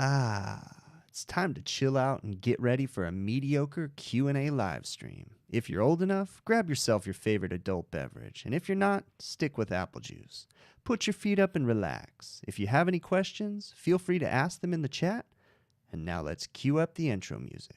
It's time to chill out and get ready for a mediocre Q&A live stream. If you're old enough, grab yourself your favorite adult beverage, and if you're not, stick with apple juice. Put your feet up and relax. If you have any questions, feel free to ask them in the chat. And now let's cue up the intro music.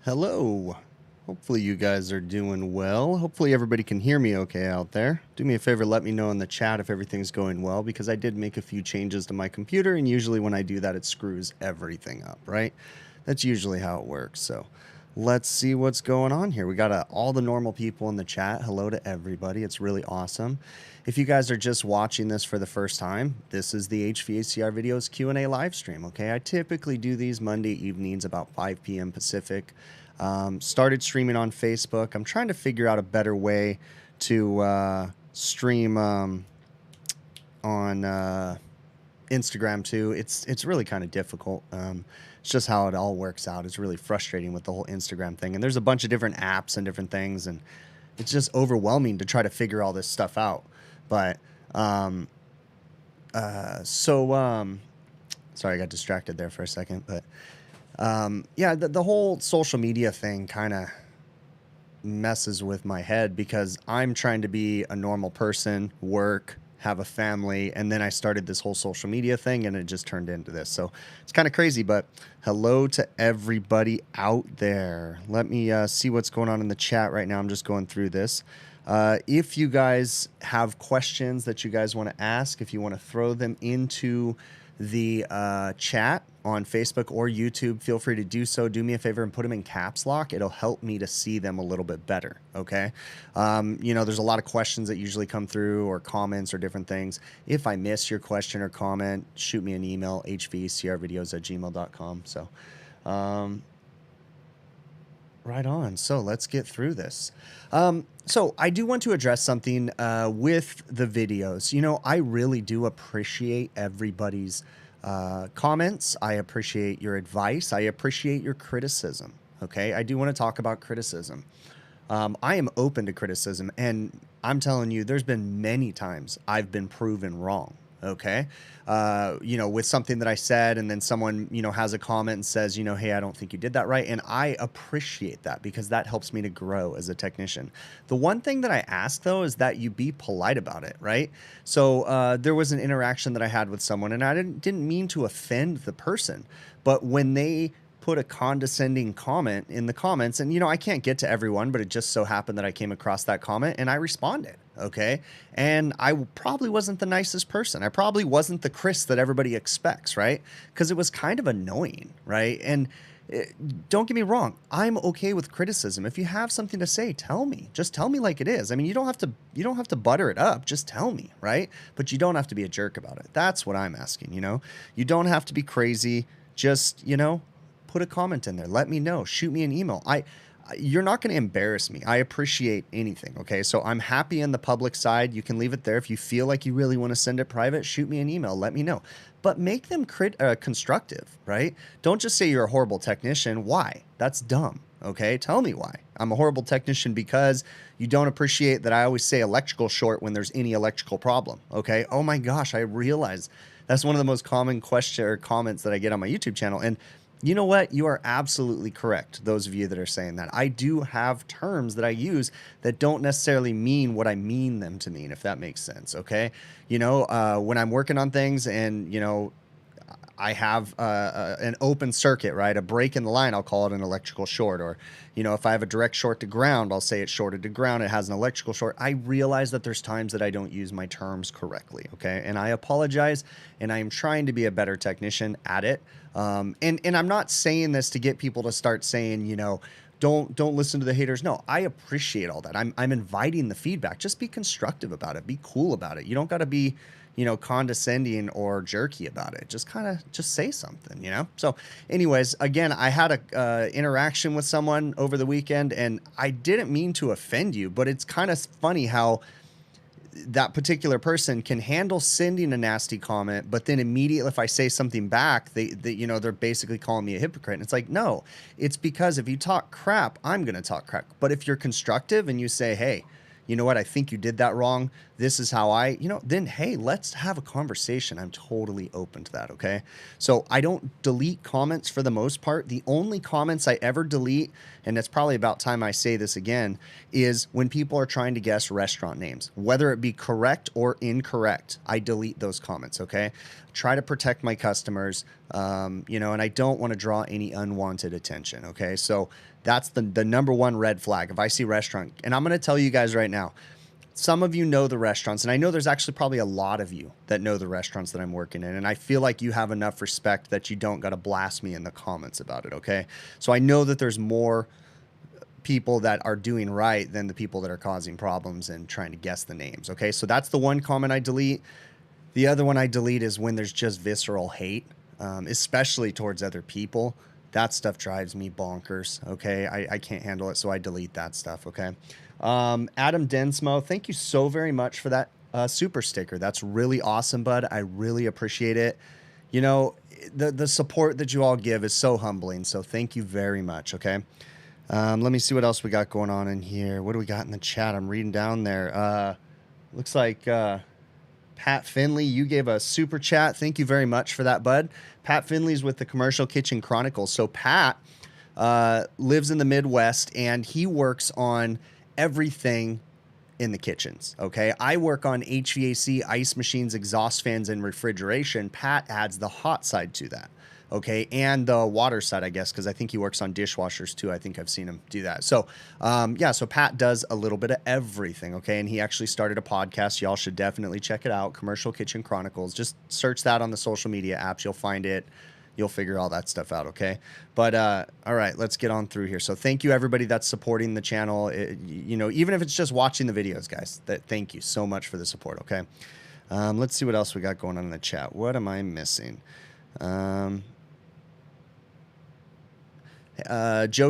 Hello. Hopefully you guys are doing well. Hopefully everybody can hear me okay out there. Do me a favor, let me know in the chat if everything's going well, because I did make a few changes to my computer, and usually when I do that, it screws everything up, right? That's usually how it works. So let's see what's going on here. We got all the normal people in the chat. Hello to everybody. It's really awesome. If you guys are just watching this for the first time, this is the HVACR Videos Q&A live stream, okay? I typically do these Monday evenings about 5 p.m. Pacific. Started streaming on Facebook. I'm trying to figure out a better way to stream on Instagram too. It's really kind of difficult. It's just how it all works out. It's really frustrating with the whole Instagram thing. And there's a bunch of different apps and different things, and it's just overwhelming to try to figure all this stuff out. But sorry, I got distracted there for a second, but yeah, the whole social media thing kind of messes with my head because I'm trying to be a normal person, work, have a family, and then I started this whole social media thing and it just turned into this. So it's kind of crazy, but hello to everybody out there. Let me see what's going on in the chat right now. I'm just going through this. If you guys have questions that you guys want to ask, if you want to throw them into the chat, on Facebook or YouTube, feel free to do so. Do me a favor and put them in caps lock. It'll help me to see them a little bit better, okay? You know, there's a lot of questions that usually come through or comments or different things. If I miss your question or comment, shoot me an email, hvcrvideos@gmail.com. So, right on. So let's get through this. So I do want to address something with the videos. You know, I really do appreciate everybody's comments. I appreciate your advice. I appreciate your criticism. Okay. I do want to talk about criticism. I am open to criticism, and I'm telling you, there's been many times I've been proven wrong. Okay. You know, with something that I said, and then someone, you know, has a comment and says, you know, hey, I don't think you did that right. And I appreciate that because that helps me to grow as a technician. The one thing that I ask though, is that you be polite about it. Right. So, there was an interaction that I had with someone, and I didn't mean to offend the person, but when they put a condescending comment in the comments, and you know, I can't get to everyone, but it just so happened that I came across that comment and I responded. Okay. And I probably wasn't the nicest person. I probably wasn't the Chris that everybody expects, right? Because it was kind of annoying, right? And don't get me wrong, I'm okay with criticism. If you have something to say, tell me. Just tell me like it is. I mean, you don't have to butter it up. Just tell me, right? But you don't have to be a jerk about it. That's what I'm asking, you know? You don't have to be crazy. Just, you know, put a comment in there. Let me know. Shoot me an email. You're not going to embarrass me. I appreciate anything. Okay. So I'm happy in the public side. You can leave it there. If you feel like you really want to send it private, shoot me an email. Let me know. But make them constructive, right? Don't just say you're a horrible technician. Why? That's dumb. Okay. Tell me why. I'm a horrible technician because you don't appreciate that I always say electrical short when there's any electrical problem. Okay. Oh my gosh. I realize that's one of the most common questions or comments that I get on my YouTube channel. And you know what? You are absolutely correct. Those of you that are saying that. I do have terms that I use that don't necessarily mean what I mean them to mean, if that makes sense. Okay. You know, when I'm working on things and, you know, I have an open circuit, right? A break in the line, I'll call it an electrical short. Or, you know, if I have a direct short to ground, I'll say it's shorted to ground. It has an electrical short. I realize that there's times that I don't use my terms correctly, okay? And I apologize, and I am trying to be a better technician at it. And I'm not saying this to get people to start saying, you know, don't listen to the haters. No, I appreciate all that. I'm inviting the feedback. Just be constructive about it. Be cool about it. You don't got to be, you know, condescending or jerky about it. Just just say something, you know? So anyways, again, I had a interaction with someone over the weekend, and I didn't mean to offend you, but it's kind of funny how that particular person can handle sending a nasty comment, but then immediately if I say something back, they you know, they're basically calling me a hypocrite. And it's like, no, it's because if you talk crap, I'm going to talk crap. But if you're constructive and you say, hey, you know what, I think you did that wrong. This is how you know, then, hey, let's have a conversation. I'm totally open to that. Okay. So I don't delete comments for the most part. The only comments I ever delete, and it's probably about time I say this again, is when people are trying to guess restaurant names, whether it be correct or incorrect. I delete those comments. Okay. Try to protect my customers, you know, and I don't want to draw any unwanted attention. Okay. So that's the number one red flag. If I see restaurant, and I'm going to tell you guys right now, some of you know the restaurants, and I know there's actually probably a lot of you that know the restaurants that I'm working in. And I feel like you have enough respect that you don't got to blast me in the comments about it. Okay. So I know that there's more people that are doing right than the people that are causing problems and trying to guess the names. Okay. So that's the one comment I delete. The other one I delete is when there's just visceral hate, especially towards other people. That stuff drives me bonkers. Okay. I can't handle it. So I delete that stuff. Okay. Adam Densmo, thank you so very much for that super sticker. That's really awesome, bud. I really appreciate it. You know, the support that you all give is so humbling. So thank you very much. Okay. Let me see what else we got going on in here. What do we got in the chat? I'm reading down there. Looks like, Pat Finley, you gave a super chat. Thank you very much for that, bud. Pat Finley's with the Commercial Kitchen Chronicles. So Pat lives in the Midwest, and he works on everything in the kitchens. Okay. I work on HVAC, ice machines, exhaust fans, and refrigeration. Pat adds the hot side to that. Okay. And the water side, I guess, because I think he works on dishwashers too. I think I've seen him do that. So, yeah, so Pat does a little bit of everything. Okay. And he actually started a podcast. Y'all should definitely check it out. Commercial Kitchen Chronicles. Just search that on the social media apps. You'll find it. you'll figure all that stuff out, okay? But all right, let's get on through here. So thank you everybody that's supporting the channel. You know, even if it's just watching the videos, guys, thank you so much for the support, okay? Let's see what else we got going on in the chat. What am I missing? Joe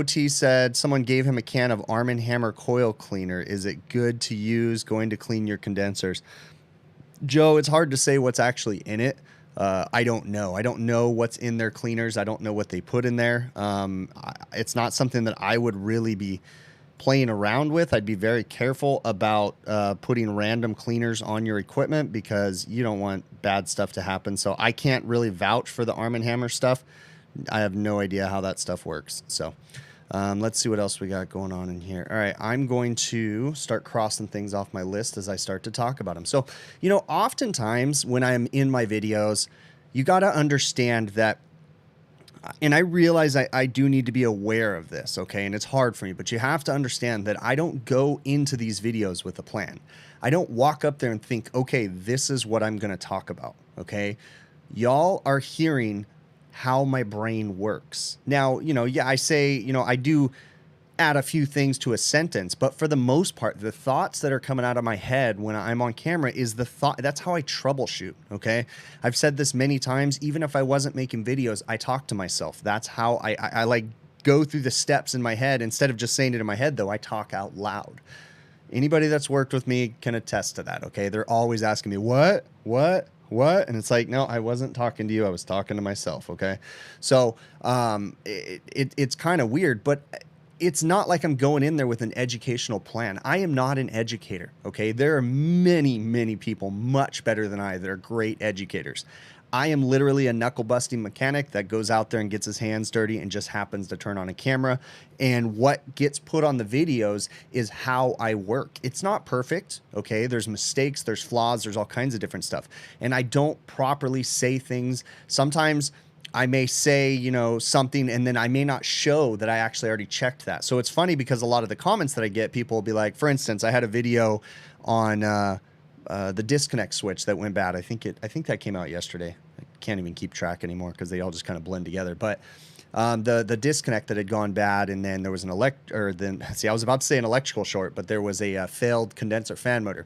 T said someone gave him a can of Arm & Hammer coil cleaner. Is it good to use going to clean your condensers? Joe, it's hard to say what's actually in it. I don't know. I don't know what's in their cleaners. I don't know what they put in there. It's not something that I would really be playing around with. I'd be very careful about putting random cleaners on your equipment because you don't want bad stuff to happen. So I can't really vouch for the Arm & Hammer stuff. I have no idea how that stuff works. So let's see what else we got going on in here. All right, I'm going to start crossing things off my list as I start to talk about them. So, you know, oftentimes when I'm in my videos, you got to understand that, and I realize I do need to be aware of this, okay? And it's hard for me, but you have to understand that I don't go into these videos with a plan. I don't walk up there and think, okay, this is what I'm going to talk about, okay? Y'all are hearing how my brain works. Now, you know, yeah, I say, you know, I do add a few things to a sentence, but for the most part, the thoughts that are coming out of my head when I'm on camera is the thought. That's how I troubleshoot. Okay. I've said this many times, even if I wasn't making videos, I talk to myself. That's how I like go through the steps in my head. Instead of just saying it in my head, though, I talk out loud. Anybody that's worked with me can attest to that. Okay. They're always asking me, what? And it's like, no, I wasn't talking to you. I was talking to myself. Okay. So, it's kind of weird, but it's not like I'm going in there with an educational plan. I am not an educator. Okay. There are many, many people much better than I that are great educators. I am literally a knuckle busting mechanic that goes out there and gets his hands dirty and just happens to turn on a camera. And what gets put on the videos is how I work. It's not perfect. Okay. There's mistakes, there's flaws, there's all kinds of different stuff. And I don't properly say things. Sometimes I may say, you know, something and then I may not show that I actually already checked that. So it's funny because a lot of the comments that I get, people will be like, for instance, I had a video on, the disconnect switch that went bad. I think that came out yesterday. I can't even keep track anymore because they all just kind of blend together. But the disconnect that had gone bad, and then there was an I was about to say an electrical short, but there was a failed condenser fan motor.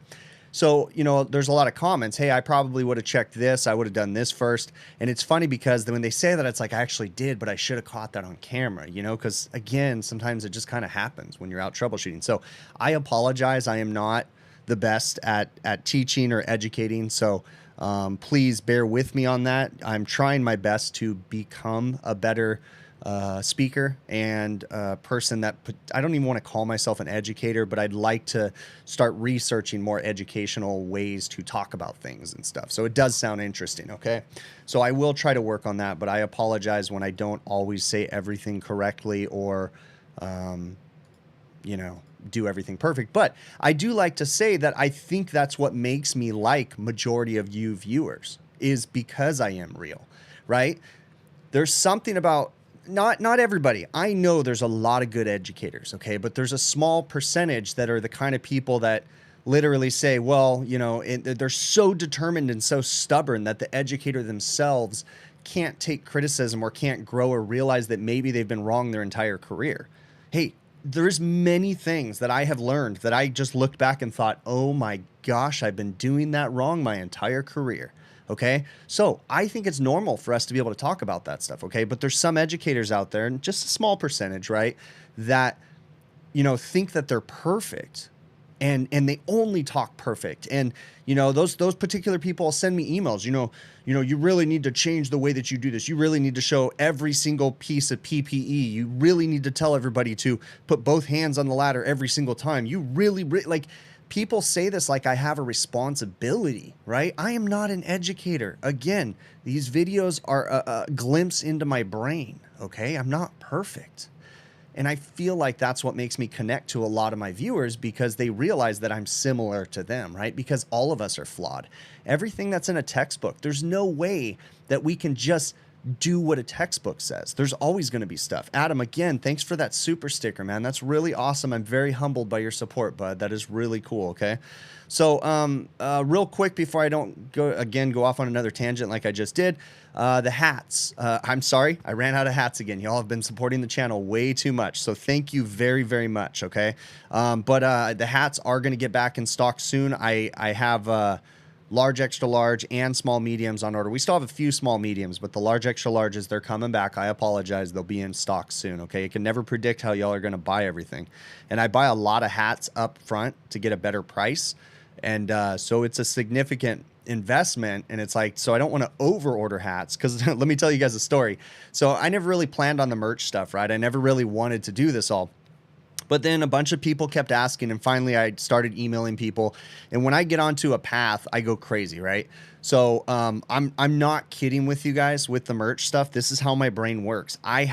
So, you know, there's a lot of comments. Hey, I probably would have checked this. I would have done this first. And it's funny because when they say that, it's like, I actually did, but I should have caught that on camera, you know, because again, sometimes it just kind of happens when you're out troubleshooting. So I apologize. I am not the best at teaching or educating. So please bear with me on that. I'm trying my best to become a better speaker and person that I don't even want to call myself an educator, but I'd like to start researching more educational ways to talk about things and stuff. So it does sound interesting. Okay. So I will try to work on that, but I apologize when I don't always say everything correctly or, you know, do everything perfect. But I do like to say that I think that's what makes me like majority of you viewers is because I am real, right? There's something about not everybody. I know there's a lot of good educators, okay? But there's a small percentage that are the kind of people that literally say, well, you know, they're so determined and so stubborn that the educator themselves can't take criticism or can't grow or realize that maybe they've been wrong their entire career. Hey, there's many things that I have learned that I just looked back and thought, oh my gosh, I've been doing that wrong my entire career. Okay. So I think it's normal for us to be able to talk about that stuff. Okay. But there's some educators out there, and just a small percentage, right, that, you know, think that they're perfect and they only talk perfect. And, you know, those particular people send me emails, you know, you really need to change the way that you do this. You really need to show every single piece of PPE. You really need to tell everybody to put both hands on the ladder every single time. You really like, people say this like I have a responsibility, right? I am not an educator. Again, these videos are a glimpse into my brain, okay? I'm not perfect. And I feel like that's what makes me connect to a lot of my viewers because they realize that I'm similar to them, right? Because all of us are flawed. Everything that's in a textbook, there's no way that we can just do what a textbook says. There's always going to be stuff. Adam, again, thanks for that super sticker, man. That's really awesome. I'm very humbled by your support, bud. That is really cool, okay? So real quick before I don't go off on another tangent like I just did, the hats. I'm sorry, I ran out of hats again. Y'all have been supporting the channel way too much, so thank you very, very much, okay? But the hats are going to get back in stock soon. I have large, extra large, and small mediums on order. We still have a few small mediums, but the large, extra larges, they're coming back. I apologize. They'll be in stock soon, okay? You can never predict how y'all are going to buy everything. And I buy a lot of hats up front to get a better price. And so it's a significant investment. And it's like, so I don't want to over order hats because let me tell you guys a story. So I never really planned on the merch stuff, right? I never really wanted to do this all. But then a bunch of people kept asking, and finally I started emailing people. And when I get onto a path, I go crazy, right? So I'm not kidding with you guys with the merch stuff. This is how my brain works. I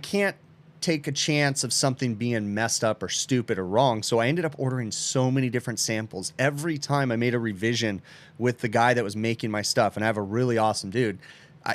can't take a chance of something being messed up or stupid or wrong. So I ended up ordering so many different samples. Every time I made a revision with the guy that was making my stuff, and I have a really awesome dude,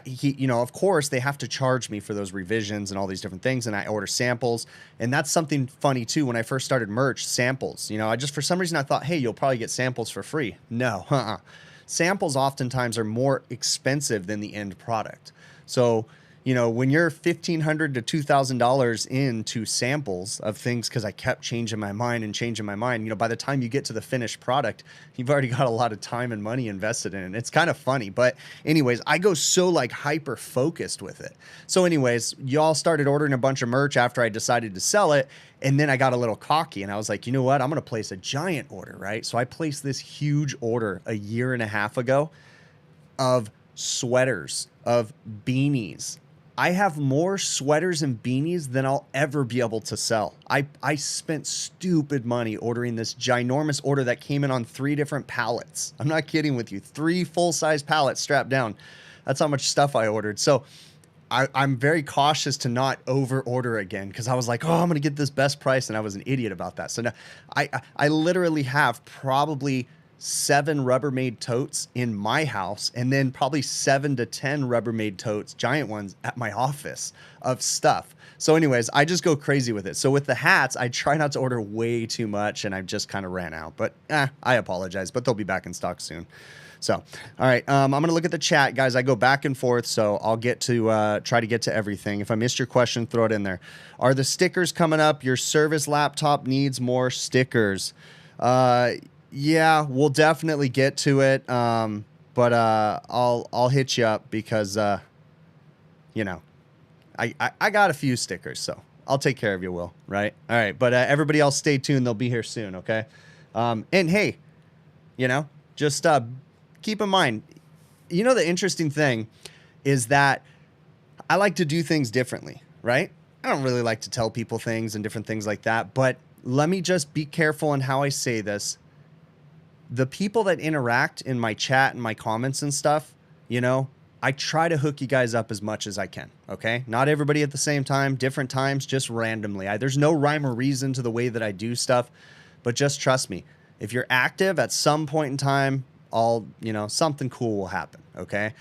you know, of course they have to charge me for those revisions and all these different things. And I order samples. And that's something funny too. When I first started merch, samples, you know, for some reason I thought, hey, you'll probably get samples for free. No, samples oftentimes are more expensive than the end product. So, you know, when you're $1,500 to $2,000 into samples of things, because I kept changing my mind, you know, by the time you get to the finished product, you've already got a lot of time and money invested in it. It's kind of funny. But anyways, I go so like hyper focused with it. So anyways, y'all started ordering a bunch of merch after I decided to sell it. And then I got a little cocky and I was like, you know what? I'm going to place a giant order, right? So I placed this huge order a year and a half ago of sweaters, of beanies. I have more sweaters and beanies than I'll ever be able to sell. I spent stupid money ordering this ginormous order that came in on 3 different pallets. I'm not kidding with you. 3 full-size pallets strapped down. That's how much stuff I ordered. So I'm very cautious to not over order again because I was like, oh, I'm going to get this best price. And I was an idiot about that. So now I literally have probably 7 Rubbermaid totes in my house, and then probably 7 to 10 Rubbermaid totes, giant ones, at my office of stuff. So anyways, I just go crazy with it. So with the hats, I try not to order way too much, and I just kind of ran out. But I apologize, but they'll be back in stock soon. So, all right, I'm going to look at the chat, guys. I go back and forth, so I'll get to try to get to everything. If I missed your question, throw it in there. Are the stickers coming up? Your service laptop needs more stickers. Yeah, we'll definitely get to it. But I'll hit you up because you know, I got a few stickers, so I'll take care of you, Will. Right? All right, but everybody else, stay tuned. They'll be here soon. Okay. And hey, you know, just keep in mind, you know, the interesting thing is that I like to do things differently. Right? I don't really like to tell people things and different things like that. But let me just be careful in how I say this. The people that interact in my chat and my comments and stuff, you know, I try to hook you guys up as much as I can, okay? Not everybody at the same time, different times, just randomly. There's no rhyme or reason to the way that I do stuff, but just trust me. If you're active at some point in time, you know, something cool will happen, okay?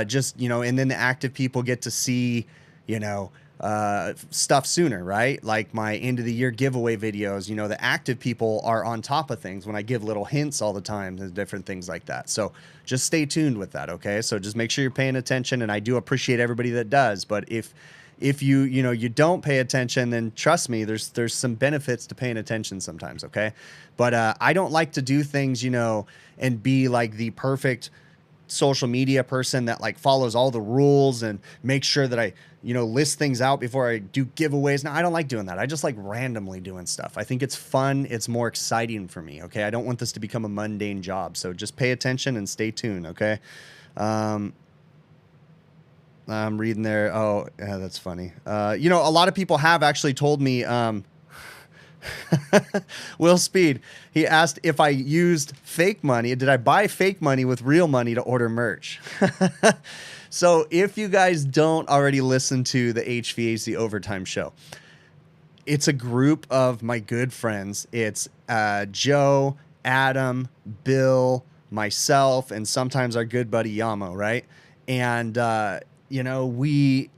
Just, you know, and then the active people get to see, you know, stuff sooner, right? Like my end of the year giveaway videos, you know, the active people are on top of things when I give little hints all the time and different things like that. So just stay tuned with that. Okay. So just make sure you're paying attention, and I do appreciate everybody that does. But if you know, you don't pay attention, then trust me, there's some benefits to paying attention sometimes. Okay. But, I don't like to do things, you know, and be like the perfect social media person that like follows all the rules and makes sure that I, you know, list things out before I do giveaways. Now, I don't like doing that. I just like randomly doing stuff. I think it's fun. It's more exciting for me. Okay. I don't want this to become a mundane job. So just pay attention and stay tuned. Okay. I'm reading there. Oh, yeah, that's funny. You know, a lot of people have actually told me, Will Speed, he asked if I used fake money. Did I buy fake money with real money to order merch? So if you guys don't already listen to the HVAC Overtime Show, it's a group of my good friends. It's Joe, Adam, Bill, myself, and sometimes our good buddy Yamo, right? And, you know, we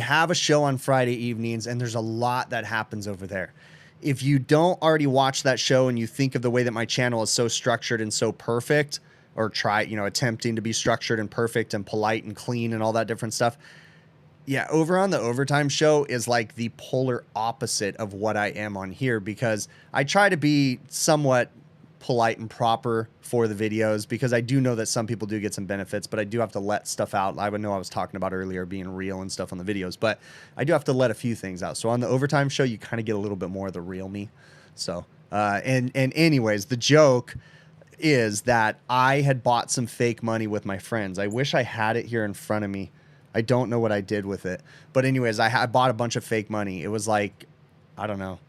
have a show on Friday evenings, and there's a lot that happens over there. If you don't already watch that show and you think of the way that my channel is so structured and so perfect, or try, you know, attempting to be structured and perfect and polite and clean and all that different stuff. Yeah, over on the Overtime show is like the polar opposite of what I am on here, because I try to be somewhat polite and proper for the videos, because I do know that some people do get some benefits, but I do have to let stuff out. I know I was talking about earlier being real and stuff on the videos, but I do have to let a few things out. So on the Overtime show, you kind of get a little bit more of the real me. So, and anyways, the joke is that I had bought some fake money with my friends. I wish I had it here in front of me. I don't know what I did with it. But anyways, I bought a bunch of fake money. It was like, I don't know,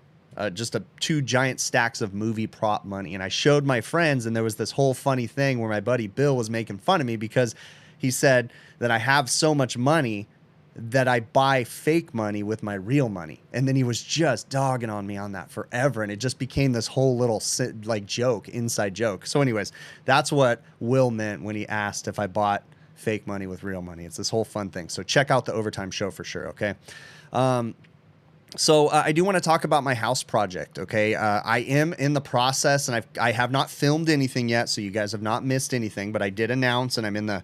just two giant stacks of movie prop money. And I showed my friends, and there was this whole funny thing where my buddy Bill was making fun of me because he said that I have so much money that I buy fake money with my real money. And then he was just dogging on me on that forever. And it just became this whole little like joke, inside joke. So anyways, that's what Will meant when he asked if I bought fake money with real money. It's this whole fun thing. So check out the Overtime show for sure. Okay. So I do want to talk about my house project. Okay. I am in the process, and I have not filmed anything yet, so you guys have not missed anything, but I did announce, and I'm in the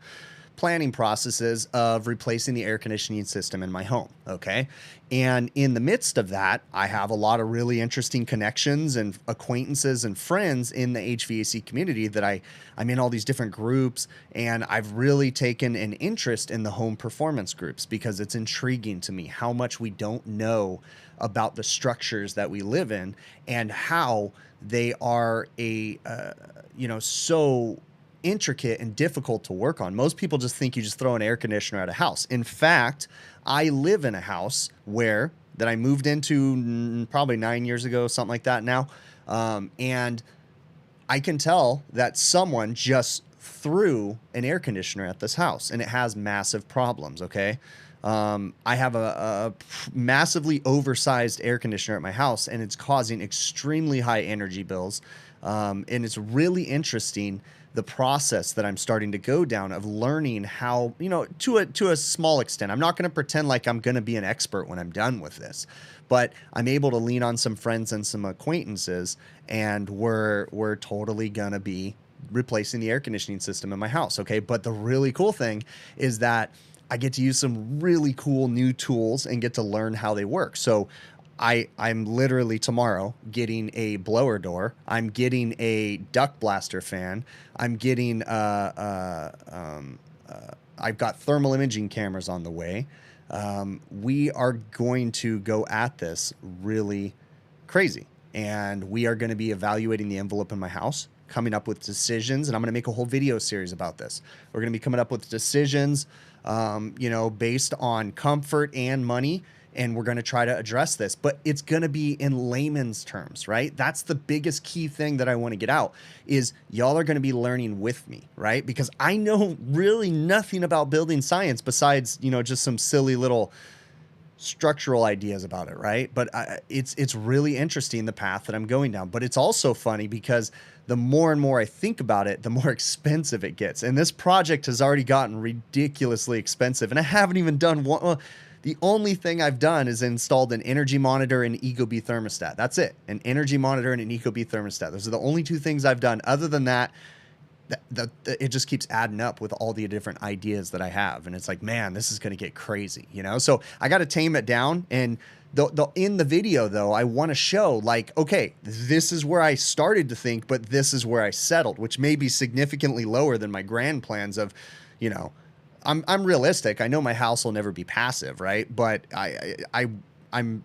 planning processes of replacing the air conditioning system in my home. Okay. And in the midst of that, I have a lot of really interesting connections and acquaintances and friends in the HVAC community that I'm in all these different groups, and I've really taken an interest in the home performance groups because it's intriguing to me how much we don't know about the structures that we live in and how they are so intricate and difficult to work on. Most people just think you just throw an air conditioner at a house. In fact, I live in a house that I moved into probably 9 years ago, something like that now. And I can tell that someone just threw an air conditioner at this house, and it has massive problems. Okay. I have a massively oversized air conditioner at my house, and it's causing extremely high energy bills. And it's really interesting, the process that I'm starting to go down of learning how, to a small extent. I'm not going to pretend like I'm going to be an expert when I'm done with this, but I'm able to lean on some friends and some acquaintances, and we're totally going to be replacing the air conditioning system in my house. Okay. But the really cool thing is that I get to use some really cool new tools and get to learn how they work. So I'm literally tomorrow getting a blower door. I'm getting a duct blaster fan. I'm getting I've got thermal imaging cameras on the way. We are going to go at this really crazy, and we are going to be evaluating the envelope in my house, coming up with decisions, and I'm going to make a whole video series about this. We're going to be coming up with decisions, based on comfort and money. And we're going to try to address this, but it's going to be in layman's terms, right? That's the biggest key thing that I want to get out is y'all are going to be learning with me, right? Because I know really nothing about building science besides, just some silly little structural ideas about it, right? But it's really interesting, the path that I'm going down. But it's also funny because the more and more I think about it, the more expensive it gets. And this project has already gotten ridiculously expensive, and I haven't even done one. Well, the only thing I've done is installed an energy monitor and Ecobee thermostat. That's it. An energy monitor and an Ecobee thermostat. Those are the only two things I've done. Other than that, it just keeps adding up with all the different ideas that I have. And it's like, man, this is going to get crazy, So I got to tame it down. And in the video, though, I want to show like, okay, this is where I started to think, but this is where I settled, which may be significantly lower than my grand plans of, I'm realistic. I know my house will never be passive, right? But I don't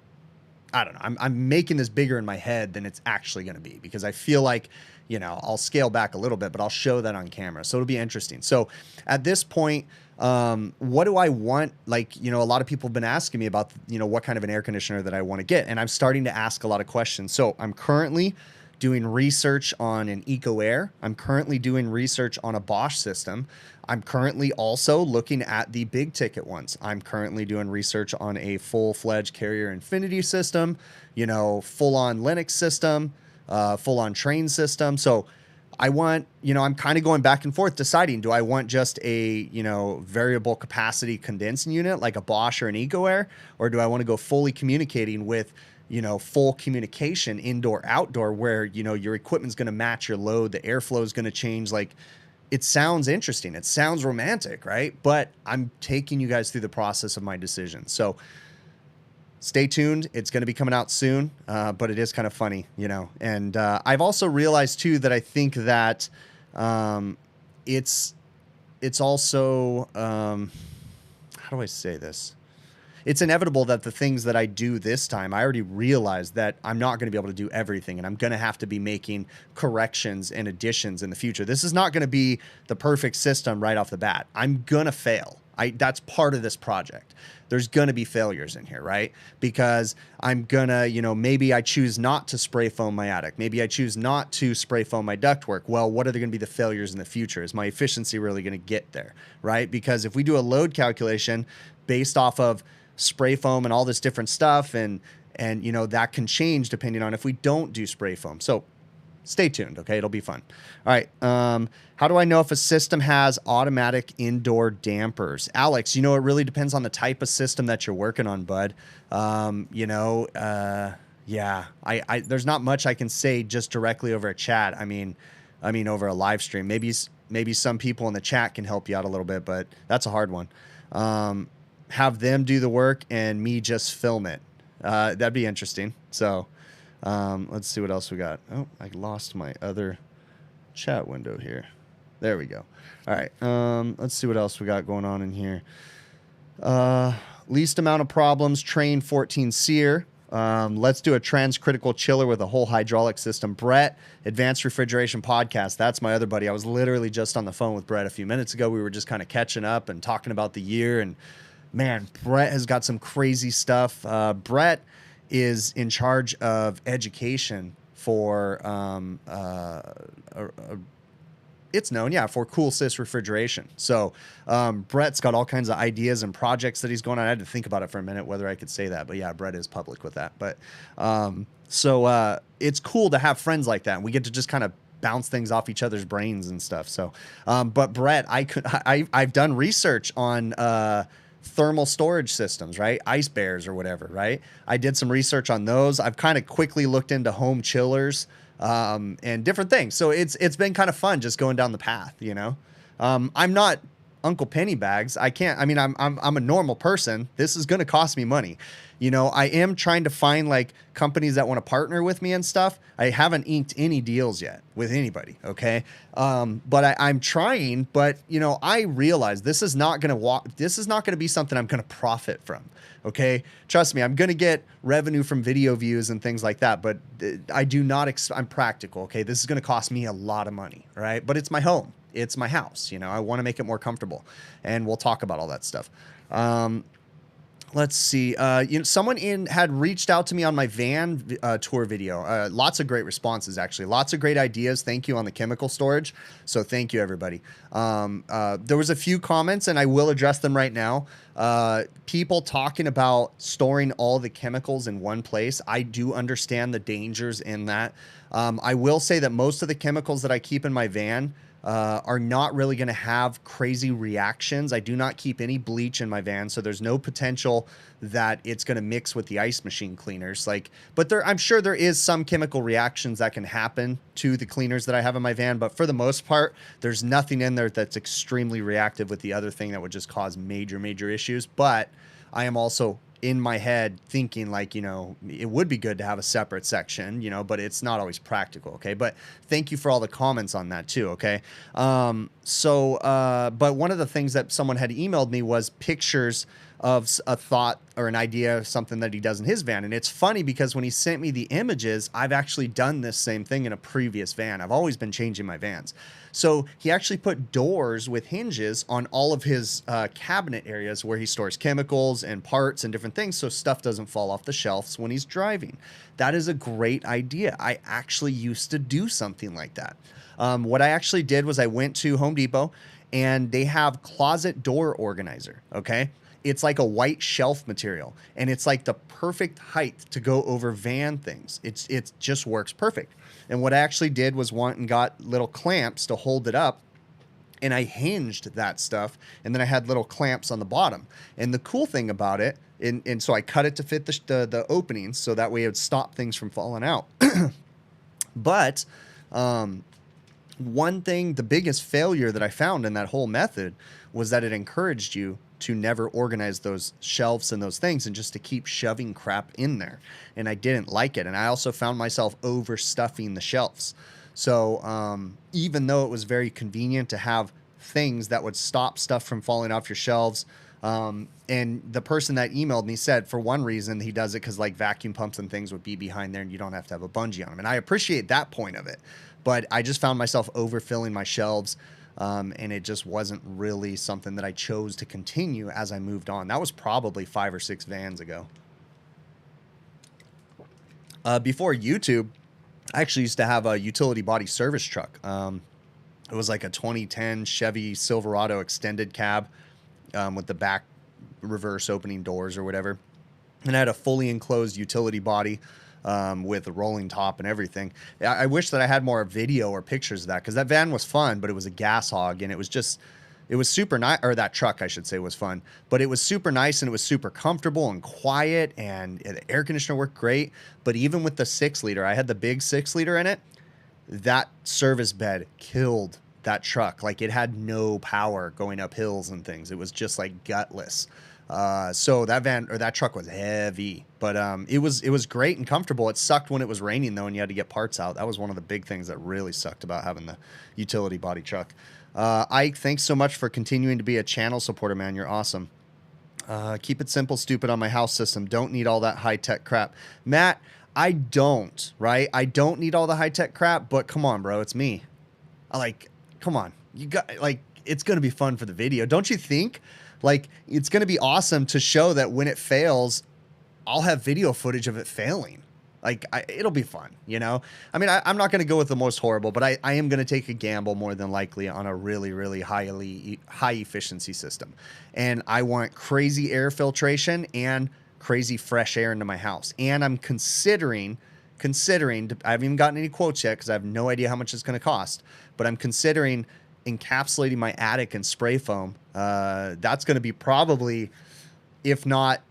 know. I'm making this bigger in my head than it's actually going to be, because I feel like, I'll scale back a little bit, but I'll show that on camera. So it'll be interesting. So at this point, what do I want? Like, a lot of people have been asking me about, what kind of an air conditioner that I want to get. And I'm starting to ask a lot of questions. So I'm currently doing research on an EcoAir. I'm currently doing research on a Bosch system. I'm currently also looking at the big ticket ones. I'm currently doing research on a full-fledged Carrier Infinity system, full-on Linux system, full-on Train system. So I want, I'm kind of going back and forth deciding, do I want just a, variable capacity condensing unit like a Bosch or an EcoAir, or do I want to go fully communicating with, full communication indoor, outdoor, where, your equipment's going to match your load, the airflow is going to change. Like, it sounds interesting. It sounds romantic, right? But I'm taking you guys through the process of my decision. So stay tuned. It's going to be coming out soon, but it is kind of funny, And I've also realized too that I think that it's also how do I say this? It's inevitable that the things that I do this time, I already realized that I'm not going to be able to do everything, and I'm going to have to be making corrections and additions in the future. This is not going to be the perfect system right off the bat. I'm going to fail. That's part of this project. There's going to be failures in here, right? Because I'm going to, maybe I choose not to spray foam my attic. Maybe I choose not to spray foam my ductwork. Well, what are going to be the failures in the future? Is my efficiency really going to get there, right? Because if we do a load calculation based off of spray foam and all this different stuff, and that can change depending on if we don't do spray foam. So stay tuned, okay? It'll be fun. All right. How do I know if a system has automatic indoor dampers? Alex, it really depends on the type of system that you're working on, bud. Yeah, there's not much I can say just directly over a chat. I mean over a live stream. Maybe some people in the chat can help you out a little bit, but that's a hard one. Have them do the work and me just film it. That'd be interesting. So let's see what else we got. Oh, I lost my other chat window here. There we go. All right. Let's see what else we got going on in here. Least amount of problems, train 14 SEER. Let's do a transcritical chiller with a whole hydraulic system. Brett, Advanced Refrigeration Podcast. That's my other buddy. I was literally just on the phone with Brett a few minutes ago. We were just kind of catching up and talking about the year, and man, Brett has got some crazy stuff. Brett is in charge of education for, it's known, for Cool Sys Refrigeration. So Brett's got all kinds of ideas and projects that he's going on. I had to think about it for a minute whether I could say that, but yeah, Brett is public with that. But so it's cool to have friends like that, and we get to just kind of bounce things off each other's brains and stuff. So, but Brett, I've done research on thermal storage systems, right? Ice bears or whatever, right? I did some research on those. I've kind of quickly looked into home chillers and different things. So it's been kind of fun just going down the path, I'm not Uncle Pennybags. I'm a normal person. This is going to cost me money. I am trying to find like companies that want to partner with me and stuff. I haven't inked any deals yet with anybody. Okay. But I'm trying, but I realize this is not going to be something I'm going to profit from. Okay. Trust me, I'm going to get revenue from video views and things like that, but I do not, I'm practical. Okay. This is going to cost me a lot of money. Right. But it's my home. It's my house. I want to make it more comfortable, and we'll talk about all that stuff. Let's see. Someone had reached out to me on my van tour video. Lots of great responses, actually. Lots of great ideas. Thank you on the chemical storage. So thank you, everybody. There was a few comments, and I will address them right now. People talking about storing all the chemicals in one place. I do understand the dangers in that. I will say that most of the chemicals that I keep in my van are not really going to have crazy reactions. I do not keep any bleach in my van, so there's no potential that it's going to mix with the ice machine cleaners. But I'm sure there is some chemical reactions that can happen to the cleaners that I have in my van, but for the most part, there's nothing in there that's extremely reactive with the other thing that would just cause major, major issues. But I am also in my head thinking it would be good to have a separate section, but it's not always practical. Okay. But thank you for all the comments on that too. Okay. But one of the things that someone had emailed me was pictures of a thought or an idea of something that he does in his van. And it's funny because when he sent me the images, I've actually done this same thing in a previous van. I've always been changing my vans. So he actually put doors with hinges on all of his cabinet areas where he stores chemicals and parts and different things, so stuff doesn't fall off the shelves when he's driving. That is a great idea. I actually used to do something like that. What I actually did was I went to Home Depot, and they have closet door organizer, okay? It's like a white shelf material, and it's like the perfect height to go over van things. It just works perfect. And what I actually did was went and got little clamps to hold it up, and I hinged that stuff, and then I had little clamps on the bottom. And the cool thing about it, and so I cut it to fit the openings, so that way it would stop things from falling out. But one thing, the biggest failure that I found in that whole method was that it encouraged you to never organize those shelves and those things, and just to keep shoving crap in there. And I didn't like it. And I also found myself overstuffing the shelves. So even though it was very convenient to have things that would stop stuff from falling off your shelves, and the person that emailed me said for one reason he does it because like vacuum pumps and things would be behind there and you don't have to have a bungee on them. And I appreciate that point of it, but I just found myself overfilling my shelves, and it just wasn't really something that I chose to continue as I moved on. That was probably 5 or 6 vans ago. Before YouTube, I actually used to have a utility body service truck. It was like a 2010 Chevy Silverado extended cab, with the back reverse opening doors or whatever. And I had a fully enclosed utility body, with a rolling top and everything. I wish that I had more video or pictures of that, because that van was fun, but it was a gas hog, and it was super nice. Or that truck, I should say, was fun, but it was super nice, and it was super comfortable and quiet, and the air conditioner worked great. But even with the 6-liter, I had the big 6-liter in it, that service bed killed that truck. Like, it had no power going up hills and things. It was just like gutless. So that van, or that truck, was heavy, but it was great and comfortable. It sucked when it was raining though, and you had to get parts out. That was one of the big things that really sucked about having the utility body truck. Ike, thanks so much for continuing to be a channel supporter, man. You're awesome. Keep it simple, stupid on my house system. Don't need all that high-tech crap. Matt, I don't, right? I don't need all the high-tech crap, but come on, bro. It's me. Come on. You got, like, it's going to be fun for the video. Don't you think? Like, it's going to be awesome to show that when it fails, I'll have video footage of it failing. Like, it'll be fun, you know? I mean, I'm not going to go with the most horrible, but I am going to take a gamble more than likely on a really, really high efficiency system. And I want crazy air filtration and crazy fresh air into my house. And I'm considering, I haven't even gotten any quotes yet because I have no idea how much it's going to cost, but I'm considering encapsulating my attic in spray foam. That's going to be probably, if not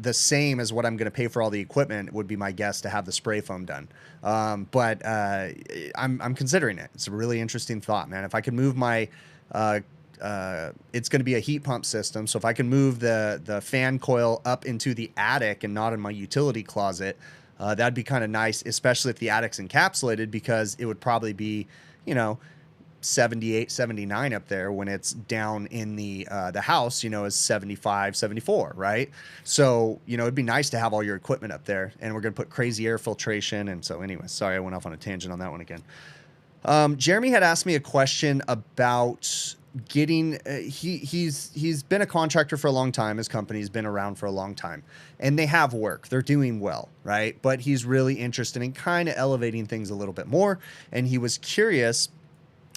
the same as what I'm going to pay for all the equipment, would be my guess to have the spray foam done. But I'm considering it. It's a really interesting thought, man. If I could move my, it's going to be a heat pump system. So if I can move the fan coil up into the attic and not in my utility closet, that'd be kind of nice, especially if the attic's encapsulated, because it would probably be, you know, 78, 79 up there when it's down in the house, you know, is 75, 74, right? So, you know, it'd be nice to have all your equipment up there, and we're going to put crazy air filtration. And so anyway, sorry, I went off on a tangent on that one again. Jeremy had asked me a question about getting, he's been a contractor for a long time. His company's been around for a long time, and they have work. They're doing well, right? But he's really interested in kind of elevating things a little bit more. And he was curious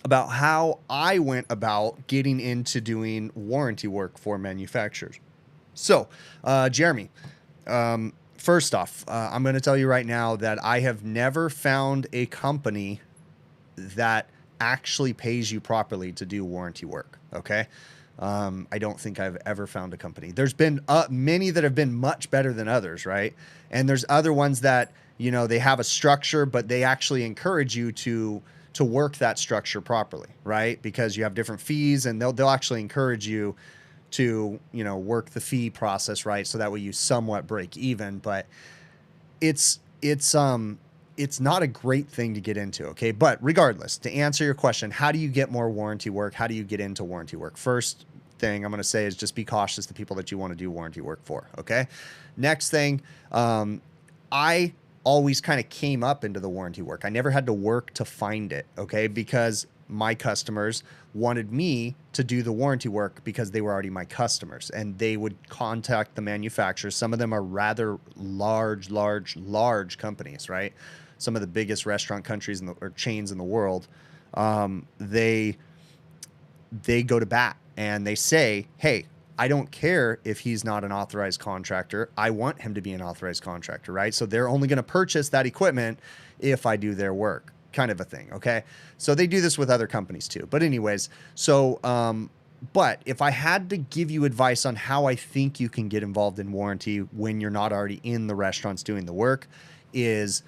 about how I went about getting into doing warranty work for manufacturers. So, Jeremy, first off, I'm going to tell you right now that I have never found a company that actually pays you properly to do warranty work. Okay. I don't think I've ever found a company. There's been many that have been much better than others. Right. And there's other ones that, you know, they have a structure, but they actually encourage you to work that structure properly, right? Because you have different fees, and they'll actually encourage you to, you know, work the fee process right, so that way you somewhat break even. But it's not a great thing to get into, okay? But regardless, to answer your question, how do you get more warranty work? How do you get into warranty work? First thing I'm going to say is just be cautious the people that you want to do warranty work for, okay? Next thing, I always kind of came up into the warranty work. I never had to work to find it, okay? Because my customers wanted me to do the warranty work because they were already my customers, and they would contact the manufacturers. Some of them are rather large companies, right? Some of the biggest restaurant countries or chains in the world. They go to bat and they say, hey, I don't care if he's not an authorized contractor. I want him to be an authorized contractor, right? So they're only going to purchase that equipment if I do their work, kind of a thing, okay? So they do this with other companies too. But anyways, so, but if I had to give you advice on how I think you can get involved in warranty when you're not already in the restaurants doing the work is,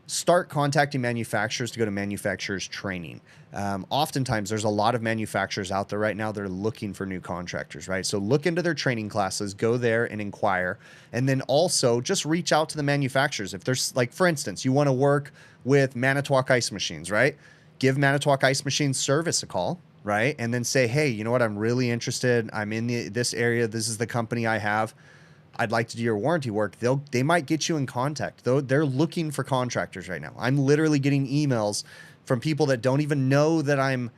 start contacting manufacturers to go to manufacturers training. Oftentimes there's a lot of manufacturers out there right now that are looking for new contractors, right? So look into their training classes, go there and inquire. And then also just reach out to the manufacturers. If there's, like, for instance, you want to work with Manitowoc Ice Machines, right? Give Manitowoc Ice Machines service a call, right? And then say, hey, you know what? I'm really interested. I'm in this area. This is the company I have. I'd like to do your warranty work. They might get you in contact. Though they're looking for contractors right now. I'm literally getting emails from people that don't even know that I'm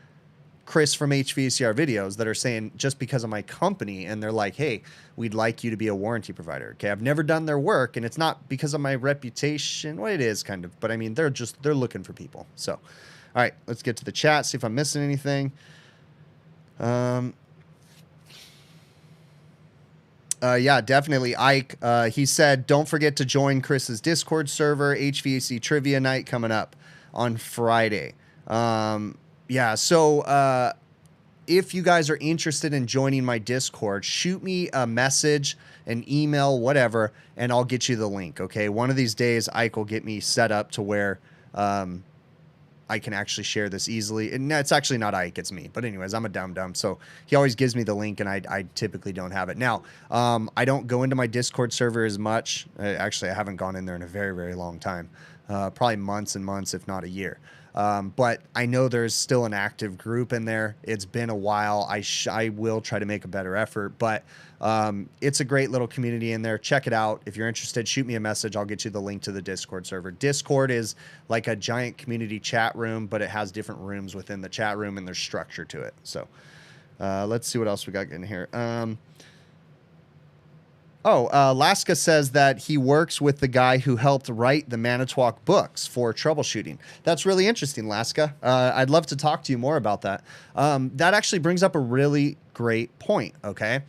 Chris from HVACR videos that are saying just because of my company, and they're like, hey, we'd like you to be a warranty provider. Okay, I've never done their work, and it's not because of my reputation. Well, it is kind of, but I mean, they're looking for people. So, all right, let's get to the chat, see if I'm missing anything. Yeah, definitely. Ike, he said, don't forget to join Chris's Discord server, HVAC Trivia Night coming up on Friday. Yeah, so if you guys are interested in joining my Discord, shoot me a message, an email, whatever, and I'll get you the link, okay? One of these days, Ike will get me set up to where I can actually share this easily. And it's actually not Ike, it's me. But anyways, I'm a dumb. So he always gives me the link, and I typically don't have it. Now, I don't go into my Discord server as much. Actually, I haven't gone in there in a very, very long time. Probably months and months, if not a year. But I know there's still an active group in there. It's been a while. I will try to make a better effort, but it's a great little community in there. Check it out. If you're interested, shoot me a message. I'll get you the link to the Discord server. Discord is like a giant community chat room, but it has different rooms within the chat room, and there's structure to it. So let's see what else we got in here. Laska says that he works with the guy who helped write the Manitowoc books for troubleshooting. That's really interesting, Laska. I'd love to talk to you more about that. That actually brings up a really great point, okay?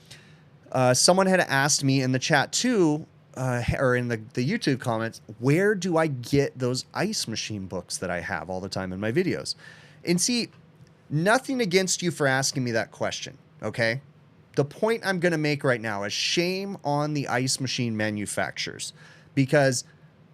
Someone had asked me in the chat too, or in the YouTube comments, where do I get those ice machine books that I have all the time in my videos? And see, nothing against you for asking me that question, okay? The point I'm going to make right now is shame on the ice machine manufacturers, because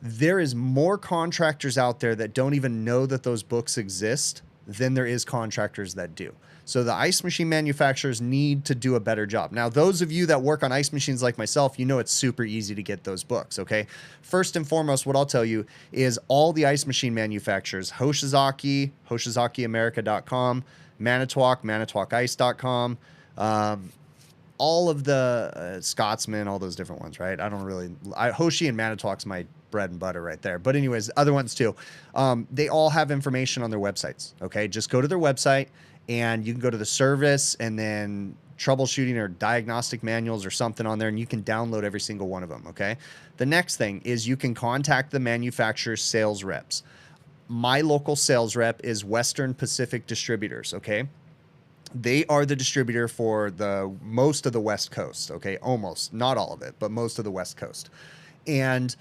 there is more contractors out there that don't even know that those books exist than there is contractors that do. So the ice machine manufacturers need to do a better job. Now, those of you that work on ice machines like myself, you know it's super easy to get those books, okay? First and foremost, what I'll tell you is all the ice machine manufacturers, Hoshizaki, HoshizakiAmerica.com, Manitowoc, ManitowocIce.com, all of the Scotsman, all those different ones, right? Hoshi and Manitowoc's my bread and butter right there. But anyways, other ones too. They all have information on their websites, okay? Just go to their website, and you can go to the service and then troubleshooting or diagnostic manuals or something on there, and you can download every single one of them, okay? The next thing is you can contact the manufacturer's sales reps. My local sales rep is Western Pacific Distributors, okay? They are the distributor for the most of the West Coast, okay? Almost, not all of it, but most of the West Coast. And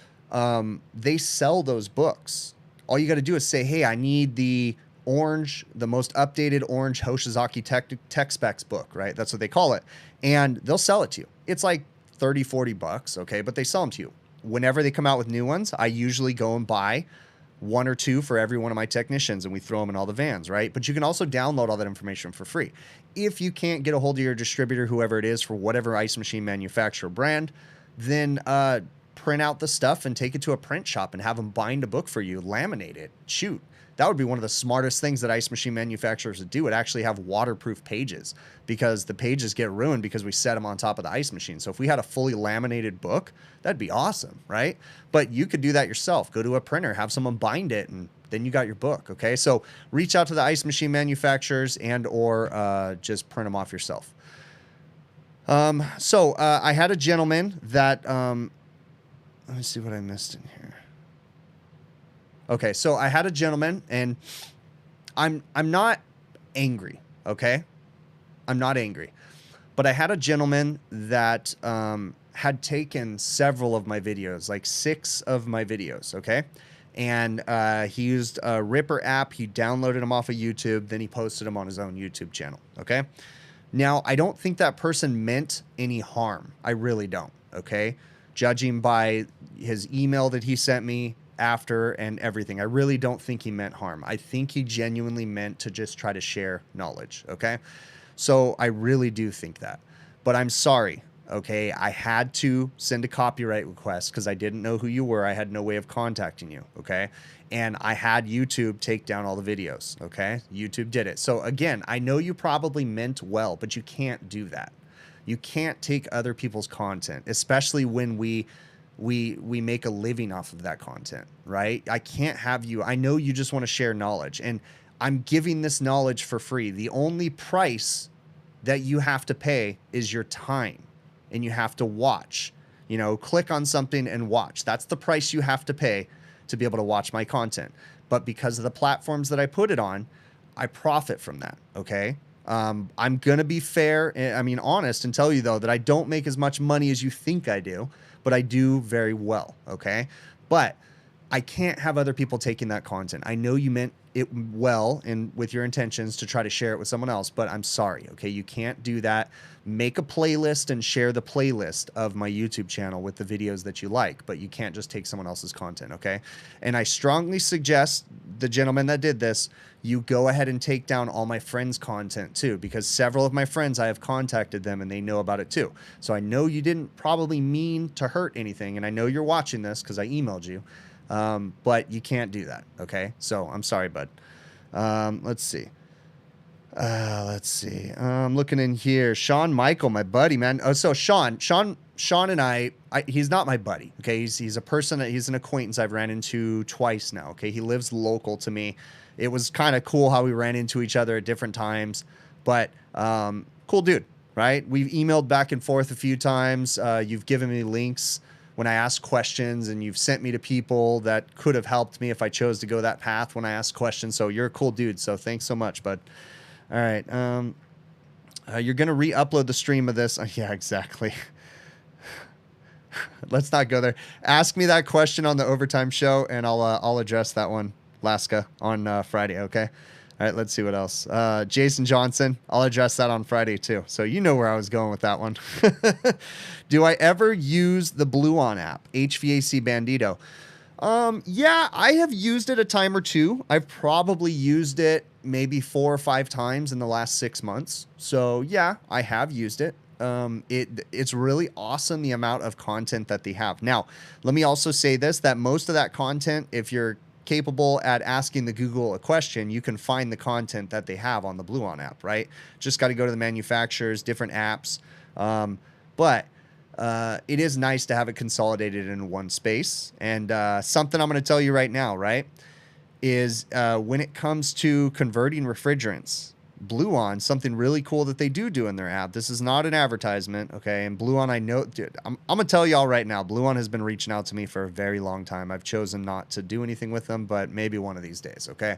they sell those books. All you got to do is say, hey, I need the most updated orange Hoshizaki tech specs book, right? That's what they call it. And they'll sell it to you. It's like 30, 40 bucks, okay? But they sell them to you. Whenever they come out with new ones, I usually go and buy one or two for every one of my technicians, and we throw them in all the vans, right? But you can also download all that information for free. If you can't get a hold of your distributor, whoever it is, for whatever ice machine manufacturer brand, then print out the stuff and take it to a print shop and have them bind a book for you, laminate it. Shoot. That would be one of the smartest things that ice machine manufacturers would do. Would actually have waterproof pages, because the pages get ruined because we set them on top of the ice machine. So if we had a fully laminated book, that'd be awesome, right? But you could do that yourself. Go to a printer, have someone bind it, and then you got your book, okay? So reach out to the ice machine manufacturers and or just print them off yourself. I had a gentleman that, let me see what I missed in here. Okay, so I had a gentleman, and I'm not angry, okay? I'm not angry. But I had a gentleman that had taken several of my videos, like 6 of my videos, okay? And he used a Ripper app. He downloaded them off of YouTube. Then he posted them on his own YouTube channel, okay? Now, I don't think that person meant any harm. I really don't, okay? Judging by his email that he sent me after and everything, I really don't think he meant harm. I think he genuinely meant to just try to share knowledge, okay? So I really do think that. But I'm sorry, okay? I had to send a copyright request because I didn't know who you were. I had no way of contacting you, okay? And I had YouTube take down all the videos, okay? YouTube did it. So again, I know you probably meant well, but you can't do that. You can't take other people's content, especially when we make a living off of that content, right? I can't have you. I know you just want to share knowledge, and I'm giving this knowledge for free. The only price that you have to pay is your time, and you have to watch. You know, click on something and watch. That's the price you have to pay to be able to watch my content. But because of the platforms that I put it on, I profit from that, okay? I'm going to be fair, I mean, honest, and tell you, though, that I don't make as much money as you think I do, but I do very well, okay? But I can't have other people taking that content. I know you meant it well and with your intentions to try to share it with someone else, but I'm sorry, okay? You can't do that. Make a playlist and share the playlist of my YouTube channel with the videos that you like, but you can't just take someone else's content, okay? And I strongly suggest the gentleman that did this, you go ahead and take down all my friends' content too, because several of my friends, I have contacted them and they know about it too. So I know you didn't probably mean to hurt anything, and I know you're watching this because I emailed you. But you can't do that, okay? So I'm sorry, bud. Let's see. Looking in here. Sean Michael, my buddy, man. Oh, so Sean and I he's not my buddy, okay? He's a person, he's an acquaintance I've ran into twice now, okay? He lives local to me. It was kind of cool how we ran into each other at different times, but cool dude, right? We've emailed back and forth a few times. You've given me links when I ask questions, and you've sent me to people that could have helped me if I chose to go that path when I ask questions. So you're a cool dude. So thanks so much, bud. All right. You're going to re-upload the stream of this. Yeah, exactly. Let's not go there. Ask me that question on the overtime show, and I'll address that one, Laska, on Friday. Okay. All right, let's see what else. Jason Johnson, I'll address that on Friday too. So you know where I was going with that one. Do I ever use the Bluon app, HVAC Bandito? Yeah, I have used it a time or two. I've probably used it maybe 4 or 5 times in the last 6 months. So yeah, I have used it. It's really awesome, the amount of content that they have. Now, let me also say this, that most of that content, if you're capable at asking the Google a question, you can find the content that they have on the Bluon app, right? Just got to go to the manufacturers, different apps. But it is nice to have it consolidated in one space. And something I'm going to tell you right now, right, is when it comes to converting refrigerants, Bluon, something really cool that they do in their app. This is not an advertisement, okay? And Bluon, I know, dude, I'm gonna tell y'all right now, Bluon has been reaching out to me for a very long time. I've chosen not to do anything with them, but maybe one of these days, okay?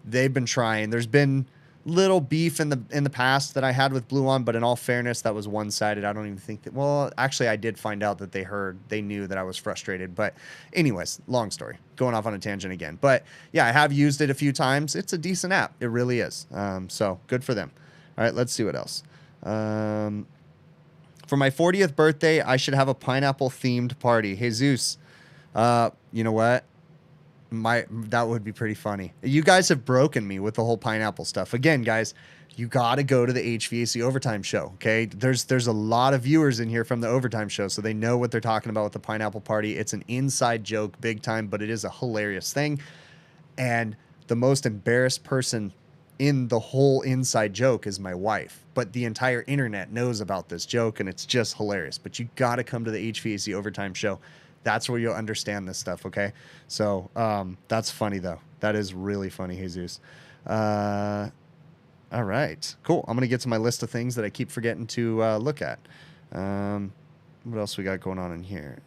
They've been trying. There's been little beef in the past that I had with Bluon, but in all fairness, that was one-sided. I don't even think that, well, actually, I did find out that they knew that I was frustrated. But anyways, long story, going off on a tangent again. But yeah, I have used it a few times. It's a decent app. It really is. So good for them. All right, let's see what else. For my 40th birthday, I should have a pineapple-themed party. Jesus, you know what? That would be pretty funny. You guys have broken me with the whole pineapple stuff. Again, guys, you got to go to the HVAC overtime show, okay? There's a lot of viewers in here from the overtime show, so they know what they're talking about with the pineapple party. It's an inside joke big time, but it is a hilarious thing. And the most embarrassed person in the whole inside joke is my wife, but the entire internet knows about this joke, and it's just hilarious. But you got to come to the HVAC overtime show. That's where you'll understand this stuff, okay? So that's funny, though. That is really funny, Jesus. All right, cool. I'm going to get to my list of things that I keep forgetting to look at. What else we got going on in here?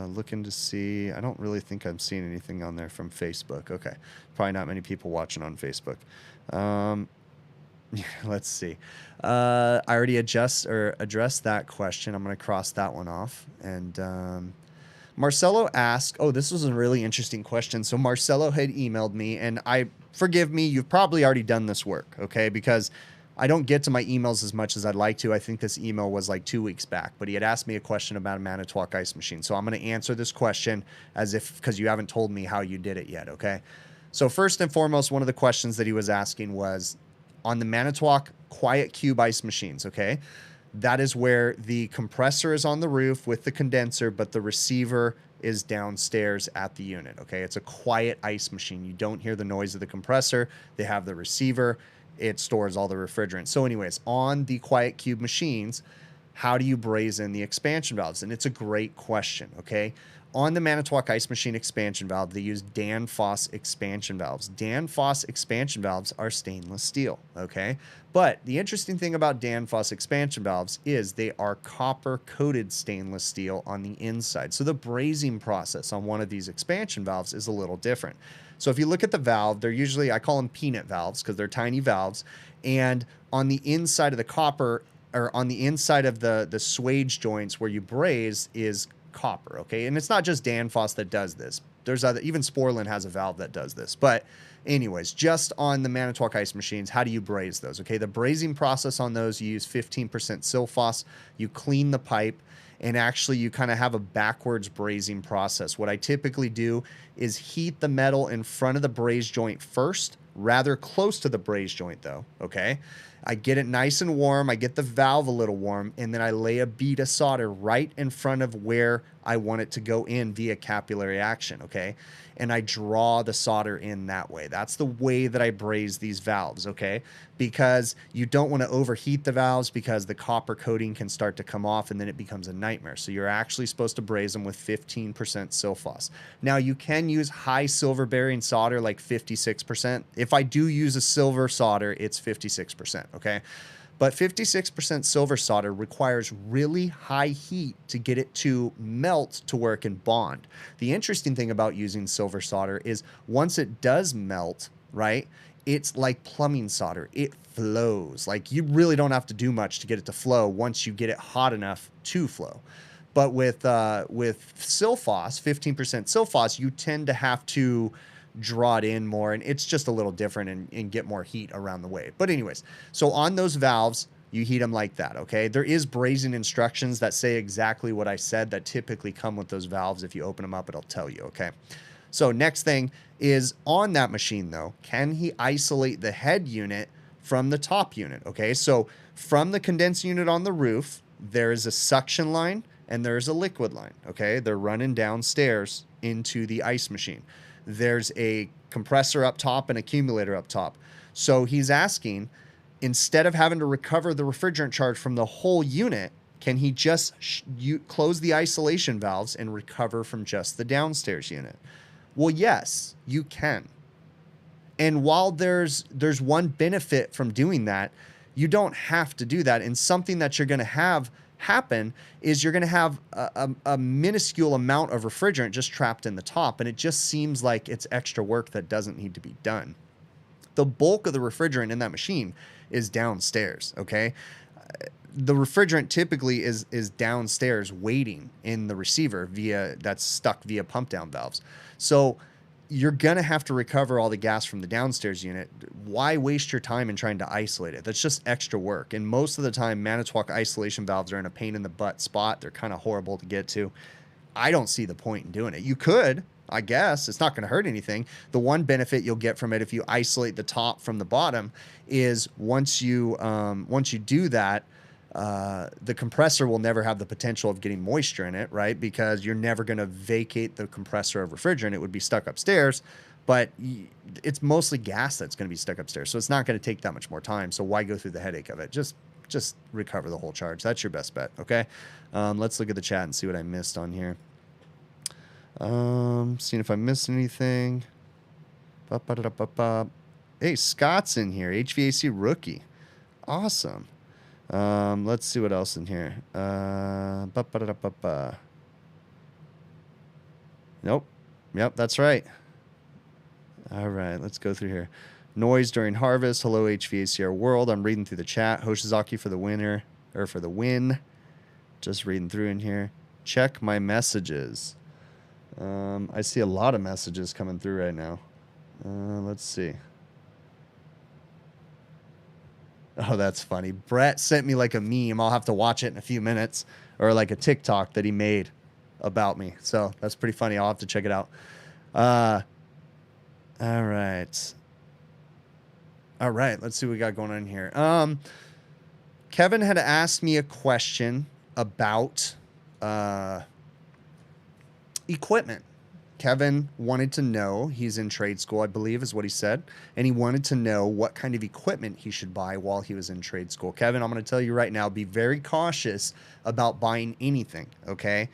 Looking to see. I don't really think I'm seeing anything on there from Facebook. Okay, probably not many people watching on Facebook. Let's see. I already addressed that question. I'm going to cross that one off. And Marcelo asked, oh, this was a really interesting question. So Marcelo had emailed me, and forgive me, you've probably already done this work, okay? Because I don't get to my emails as much as I'd like to. I think this email was like 2 weeks back, but he had asked me a question about a Manitowoc ice machine. So I'm going to answer this question because you haven't told me how you did it yet, okay? So first and foremost, one of the questions that he was asking was on the Manitowoc QuietCube ice machines, okay? That is where the compressor is on the roof with the condenser, but the receiver is downstairs at the unit, okay? It's a quiet ice machine. You don't hear the noise of the compressor. They have the receiver. It stores all the refrigerant. So anyways, on the QuietCube machines, how do you braze in the expansion valves? And it's a great question, okay? On the Manitowoc ice machine expansion valve, they use Danfoss expansion valves. Danfoss expansion valves are stainless steel, okay? But the interesting thing about Danfoss expansion valves is they are copper-coated stainless steel on the inside. So the brazing process on one of these expansion valves is a little different. So if you look at the valve, they're usually, I call them peanut valves because they're tiny valves. And on the inside of the copper, or on the inside of the swage joints where you braze is copper, okay? And it's not just Danfoss that does this. There's even Sporlan has a valve that does this. But anyways, just on the Manitowoc ice machines, how do you braze those, okay? The brazing process on those, you use 15% Silfoss. You clean the pipe, and actually you kind of have a backwards brazing process. What I typically do is heat the metal in front of the braze joint first, rather close to the braze joint though, okay? I get it nice and warm, I get the valve a little warm, and then I lay a bead of solder right in front of where I want it to go in via capillary action, okay? And I draw the solder in that way. That's the way that I braze these valves, okay? Because you don't want to overheat the valves because the copper coating can start to come off and then it becomes a nightmare. So you're actually supposed to braze them with 15% Silfoss. Now you can use high silver bearing solder like 56%. If I do use a silver solder, it's 56%, okay? But 56% silver solder requires really high heat to get it to melt to where it can bond. The interesting thing about using silver solder is once it does melt, right, it's like plumbing solder. It flows. Like you really don't have to do much to get it to flow once you get it hot enough to flow. But with Silfoss, 15% Silfoss, you tend to have to draw it in more, and it's just a little different and get more heat around the way. But anyways, so on those valves, you heat them like that, okay? There is brazing instructions that say exactly what I said that typically come with those valves. If you open them up, it'll tell you, okay? So next thing is on that machine though, can he isolate the head unit from the top unit, okay? So from the condenser unit on the roof, there is a suction line and there's a liquid line, okay? They're running downstairs into the ice machine. There's a compressor up top and accumulator up top. So he's asking, instead of having to recover the refrigerant charge from the whole unit, can he just close the isolation valves and recover from just the downstairs unit? Well, yes, you can. And while there's one benefit from doing that, you don't have to do that. And something that you're going to have happen is you're going to have a minuscule amount of refrigerant just trapped in the top, and it just seems like it's extra work that doesn't need to be done. The bulk of the refrigerant in that machine is downstairs, okay? The refrigerant typically is downstairs waiting in the receiver that's stuck via pump down valves. So you're going to have to recover all the gas from the downstairs unit. Why waste your time in trying to isolate it? That's just extra work. And most of the time, Manitowoc isolation valves are in a pain in the butt spot. They're kind of horrible to get to. I don't see the point in doing it. You could, I guess. It's not going to hurt anything. The one benefit you'll get from it if you isolate the top from the bottom is once you do that, the compressor will never have the potential of getting moisture in it, right? Because you're never going to vacate the compressor of refrigerant. It would be stuck upstairs, but it's mostly gas that's going to be stuck upstairs. So it's not going to take that much more time. So why go through the headache of it? Just recover the whole charge. That's your best bet, okay? Let's look at the chat and see what I missed on here. Seeing if I missed anything. Hey, Scott's in here. HVAC rookie. Awesome. Let's see what else in here. Nope. Yep, that's right. All right, let's go through here. Noise during harvest. Hello, HVACR world. I'm reading through the chat. Hoshizaki for the winner, or for the win. Just reading through in here. Check my messages. I see a lot of messages coming through right now. Let's see. Oh, that's funny. Brett sent me like a meme. I'll have to watch it in a few minutes. Or like a TikTok that he made about me. So that's pretty funny. I'll have to check it out. All right. All right. Let's see what we got going on here. Kevin had asked me a question about equipment. Kevin wanted to know, he's in trade school, I believe is what he said, and he wanted to know what kind of equipment he should buy while he was in trade school. Kevin, I'm going to tell you right now, be very cautious about buying anything, okay?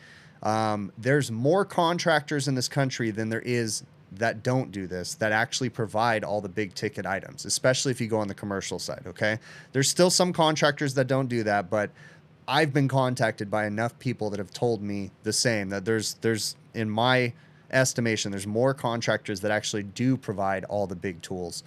There's more contractors in this country than there is that don't do this, that actually provide all the big ticket items, especially if you go on the commercial side, okay? There's still some contractors that don't do that, but I've been contacted by enough people that have told me the same, that there's in my estimation, there's more contractors that actually do provide all the big tools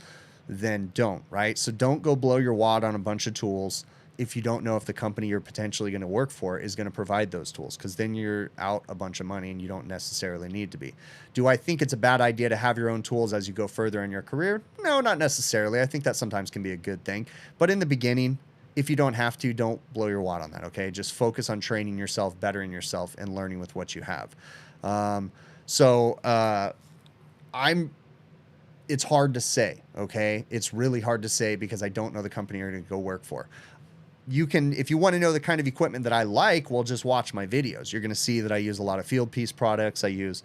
than don't, right? So don't go blow your wad on a bunch of tools if you don't know if the company you're potentially going to work for is going to provide those tools, because then you're out a bunch of money and you don't necessarily need to be. Do I think it's a bad idea to have your own tools as you go further in your career? No, not necessarily. I think that sometimes can be a good thing. But in the beginning, if you don't have to, don't blow your wad on that, okay? Just focus on training yourself, bettering yourself, and learning with what you have. It's hard to say, okay? It's really hard to say because I don't know the company you're going to go work for. You can, if you want to know the kind of equipment that I like, well, just watch my videos. You're going to see that I use a lot of field piece products. I use,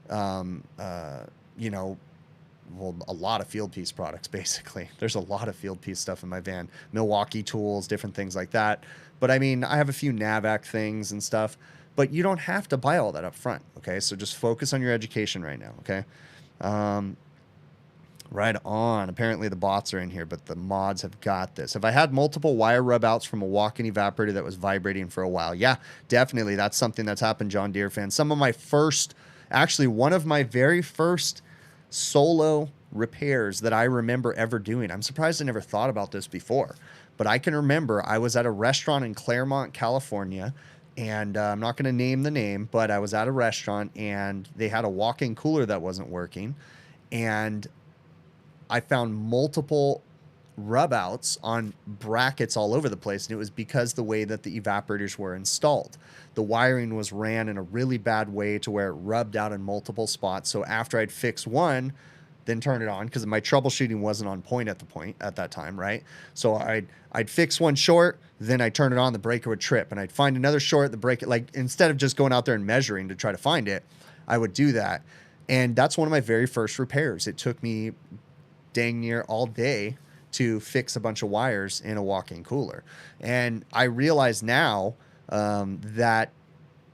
a lot of field piece products, basically. There's a lot of field piece stuff in my van. Milwaukee tools, different things like that. But I mean, I have a few NAVAC things and stuff. But you don't have to buy all that up front, okay? So just focus on your education right now, okay? Right on. Apparently the bots are in here, but the mods have got this. Have I had multiple wire rub outs from a walk-in evaporator that was vibrating for a while? Yeah, definitely. That's something that's happened, John Deere fan. Some of my first, actually one of my very first solo repairs that I remember ever doing. I'm surprised I never thought about this before, but I can remember I was at a restaurant in Claremont, California, and I'm not going to name the name, but I was at a restaurant and they had a walk-in cooler that wasn't working. And I found multiple rub outs on brackets all over the place. And it was because the way that the evaporators were installed. The wiring was ran in a really bad way to where it rubbed out in multiple spots. So after I'd fix one, then turn it on, because my troubleshooting wasn't on point at that time, right? So I'd fix one short, then I'd turn it on, the breaker would trip, and I'd find another short, the breaker, like instead of just going out there and measuring to try to find it, I would do that. And that's one of my very first repairs. It took me dang near all day to fix a bunch of wires in a walk-in cooler. And I realize now that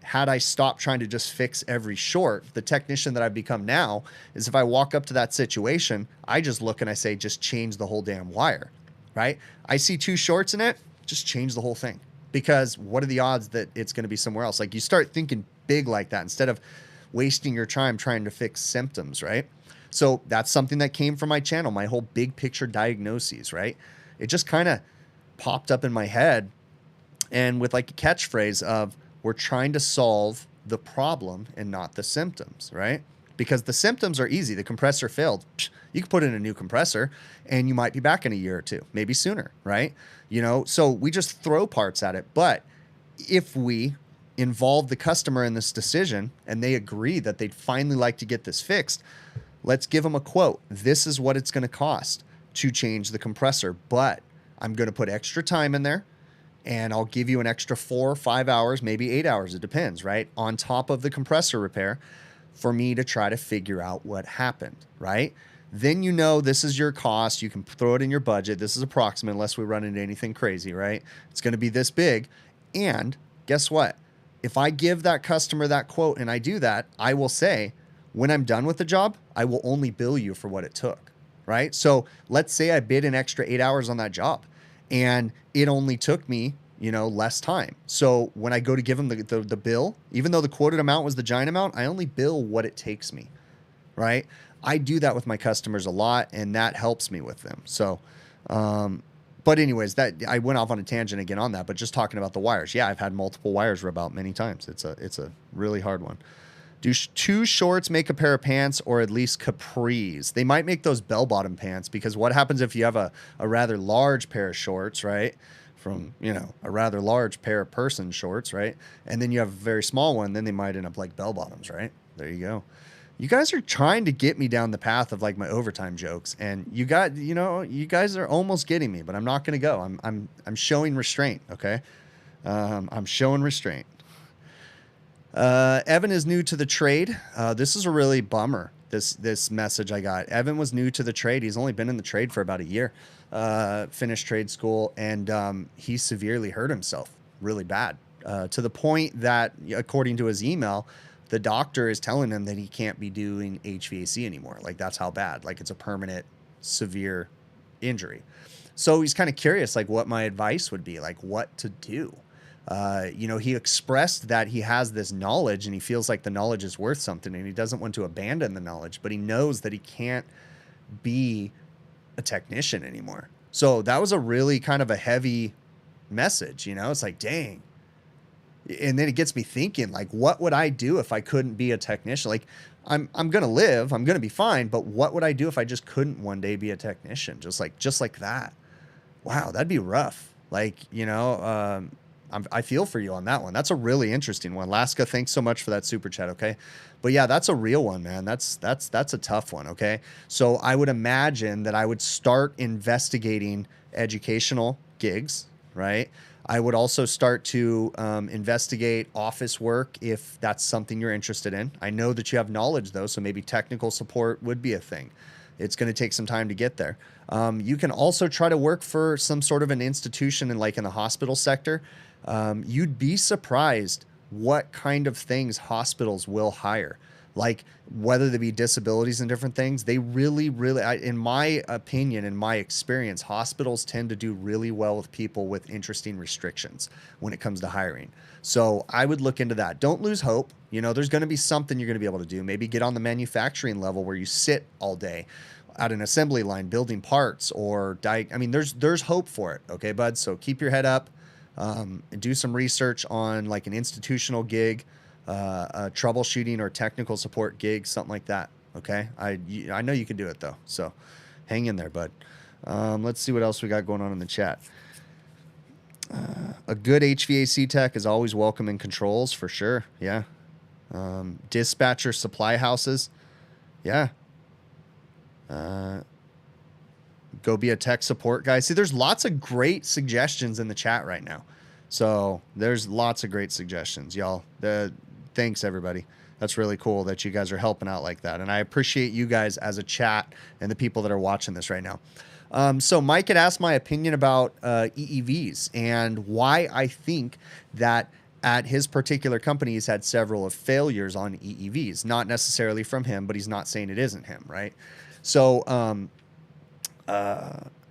had I stopped trying to just fix every short, the technician that I've become now is if I walk up to that situation, I just look and I say, just change the whole damn wire, right? I see two shorts in it, just change the whole thing. Because what are the odds that it's going to be somewhere else? Like, you start thinking big like that instead of wasting your time trying to fix symptoms, right? So that's something that came from my channel, my whole big picture diagnoses, right? It just kind of popped up in my head, and with like a catchphrase of, we're trying to solve the problem and not the symptoms, right? Because the symptoms are easy. The compressor failed. You can put in a new compressor and you might be back in a year or two, maybe sooner, right? You know, so we just throw parts at it. But if we involve the customer in this decision and they agree that they'd finally like to get this fixed, let's give them a quote. This is what it's going to cost to change the compressor, but I'm going to put extra time in there, and I'll give you an extra 4 or 5 hours, maybe 8 hours, it depends, right? On top of the compressor repair for me to try to figure out what happened, right? Then you know this is your cost. You can throw it in your budget. This is approximate unless we run into anything crazy, right? It's going to be this big. And guess what? If I give that customer that quote and I do that, I will say, when I'm done with the job, I will only bill you for what it took, right? So let's say I bid an extra 8 hours on that job, and it only took me, you know, less time. So when I go to give them the bill, even though the quoted amount was the giant amount, I only bill what it takes me, right? I do that with my customers a lot, and that helps me with them. So, but anyways, that I went off on a tangent again on that, but just talking about the wires. Yeah, I've had multiple wires rub out many times. It's a really hard one. Do two shorts make a pair of pants, or at least capris? They might make those bell-bottom pants, because what happens if you have a rather large pair of shorts, right? From, you know, a rather large pair of person shorts, right? And then you have a very small one, then they might end up like bell-bottoms, right? There you go. You guys are trying to get me down the path of like my overtime jokes, and you guys are almost getting me, but I'm not going to go. I'm showing restraint. Okay. I'm showing restraint. Evan is new to the trade. This is a really bummer. This message I got. Evan was new to the trade. He's only been in the trade for about a year. Finished trade school, and he severely hurt himself really bad, to the point that, according to his email, the doctor is telling him that he can't be doing HVAC anymore. Like, that's how bad. Like, it's a permanent, severe injury. So he's kind of curious, like, what my advice would be, like, what to do. You know, he expressed that he has this knowledge, and he feels like the knowledge is worth something, and he doesn't want to abandon the knowledge, but he knows that he can't be a technician anymore. So that was a really kind of a heavy message, you know. It's like, dang. And then it gets me thinking, like, what would I do if I couldn't be a technician? Like, I'm going to live, I'm going to be fine, but what would I do if I just couldn't one day be a technician? Just like that. Wow, that'd be rough. Like, you know, I feel for you on that one. That's a really interesting one. Laska, thanks so much for that super chat. Okay. But yeah, that's a real one, man. That's a tough one. Okay. So I would imagine that I would start investigating educational gigs, right? I would also start to investigate office work if that's something you're interested in. I know that you have knowledge though, so maybe technical support would be a thing. It's going to take some time to get there. You can also try to work for some sort of an institution in the hospital sector. You'd be surprised what kind of things hospitals will hire. Like, whether they be disabilities and different things, they really, in my opinion, in my experience, hospitals tend to do really well with people with interesting restrictions when it comes to hiring. So I would look into that. Don't lose hope. You know, there's going to be something you're going to be able to do. Maybe get on the manufacturing level where you sit all day at an assembly line building parts, or I mean, there's hope for it. Okay, bud. So keep your head up. Do some research on like an institutional gig, a troubleshooting or technical support gig, something like that. Okay. I know you can do it though. So hang in there, bud. Let's see what else we got going on in the chat. A good HVAC tech is always welcome in controls for sure. Yeah. Dispatcher supply houses. Yeah. Go be a tech support guy. See, there's lots of great suggestions in the chat right now. So there's lots of great suggestions, y'all. Thanks, everybody. That's really cool that you guys are helping out like that. And I appreciate you guys as a chat and the people that are watching this right now. So Mike had asked my opinion about EEVs and why I think that at his particular company, he's had several of failures on EEVs. Not necessarily from him, but he's not saying it isn't him, right? So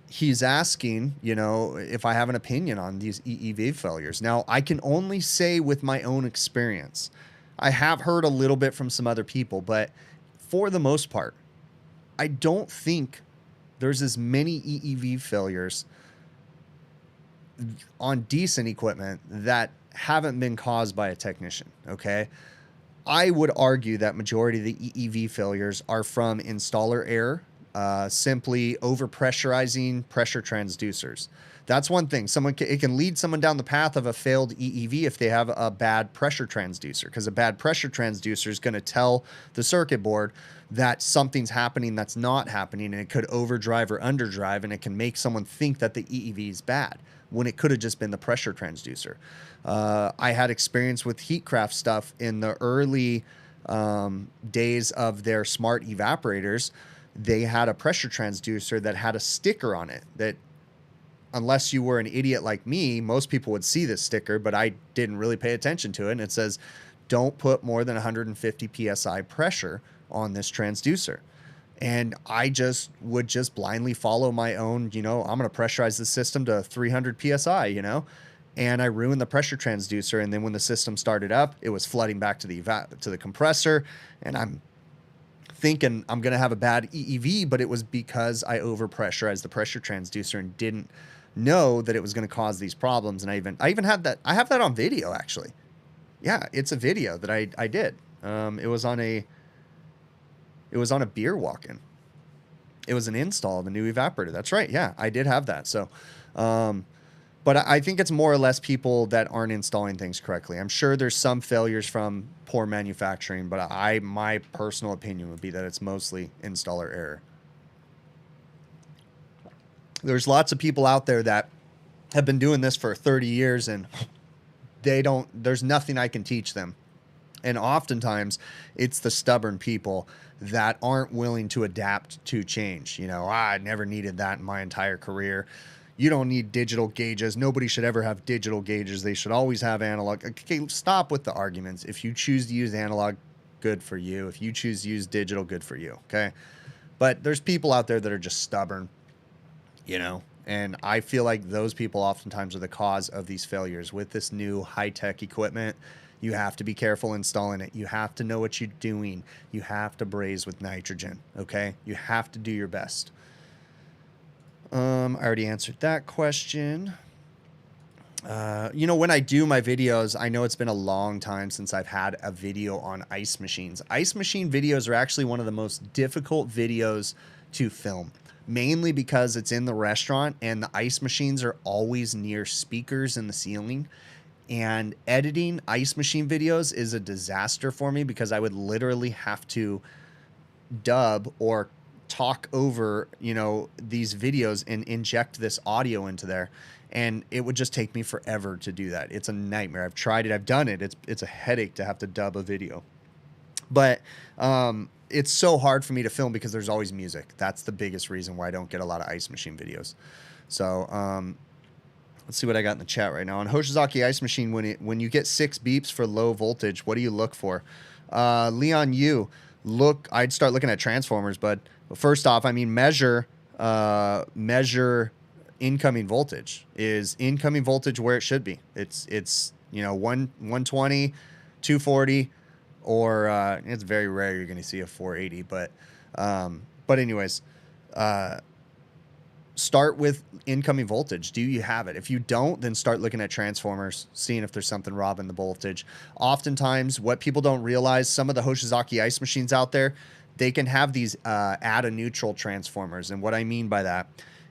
he's asking, you know, if I have an opinion on these EEV failures. Now, I can only say with my own experience. I have heard a little bit from some other people, but for the most part, I don't think there's as many EEV failures on decent equipment that haven't been caused by a technician, okay? I would argue that majority of the EEV failures are from installer error, simply overpressurizing pressure transducers. That's one thing. It can lead someone down the path of a failed EEV if they have a bad pressure transducer, because a bad pressure transducer is going to tell the circuit board that something's happening that's not happening, and it could overdrive or underdrive, and it can make someone think that the EEV is bad when it could have just been the pressure transducer. I had experience with Heatcraft stuff in the early days of their smart evaporators. They had a pressure transducer that had a sticker on it that, unless you were an idiot like me, most people would see this sticker, but I didn't really pay attention to it. And it says, don't put more than 150 PSI pressure on this transducer. And I would blindly follow my own, you know, I'm going to pressurize the system to 300 PSI, you know, and I ruined the pressure transducer. And then when the system started up, it was flooding back to the compressor. And I'm thinking I'm going to have a bad EEV, but it was because I overpressurized the pressure transducer and didn't know that it was going to cause these problems. And I even had that. I have that on video, actually. Yeah, it's a video that I did. It was on a beer walk-in. It was an install of a new evaporator. That's right. Yeah, I did have that. So, but I think it's more or less people that aren't installing things correctly. I'm sure there's some failures from poor manufacturing, but my personal opinion would be that it's mostly installer error. There's lots of people out there that have been doing this for 30 years and there's nothing I can teach them. And oftentimes it's the stubborn people that aren't willing to adapt to change. You know, I never needed that in my entire career. You don't need digital gauges. Nobody should ever have digital gauges. They should always have analog. Okay, stop with the arguments. If you choose to use analog, good for you. If you choose to use digital, good for you. Okay. But there's people out there that are just stubborn, you know, and I feel like those people oftentimes are the cause of these failures with this new high-tech equipment. You have to be careful installing it. You have to know what you're doing. You have to braze with nitrogen, okay? You have to do your best. I already answered that question. You know, when I do my videos, I know it's been a long time since I've had a video on ice machines. Ice machine videos are actually one of the most difficult videos to film, mainly because it's in the restaurant and the ice machines are always near speakers in the ceiling. And editing ice machine videos is a disaster for me because I would literally have to dub or talk over, you know, these videos and inject this audio into there. And it would just take me forever to do that. It's a nightmare. I've tried it. I've done it. It's a headache to have to dub a video. But it's so hard for me to film because there's always music. That's the biggest reason why I don't get a lot of ice machine videos. So, let's see what I got in the chat right now. On Hoshizaki Ice Machine, when you get 6 beeps for low voltage, what do you look for? Leon, I'd start looking at transformers, but first off, I mean, measure incoming voltage. Is incoming voltage where it should be? It's you know, 120, 240, or it's very rare you're going to see a 480, but anyways, start with incoming voltage. Do you have it? If you don't, then start looking at transformers, seeing if there's something robbing the voltage. Oftentimes, what people don't realize, some of the Hoshizaki ice machines out there, they can have these add a neutral transformers. And what I mean by that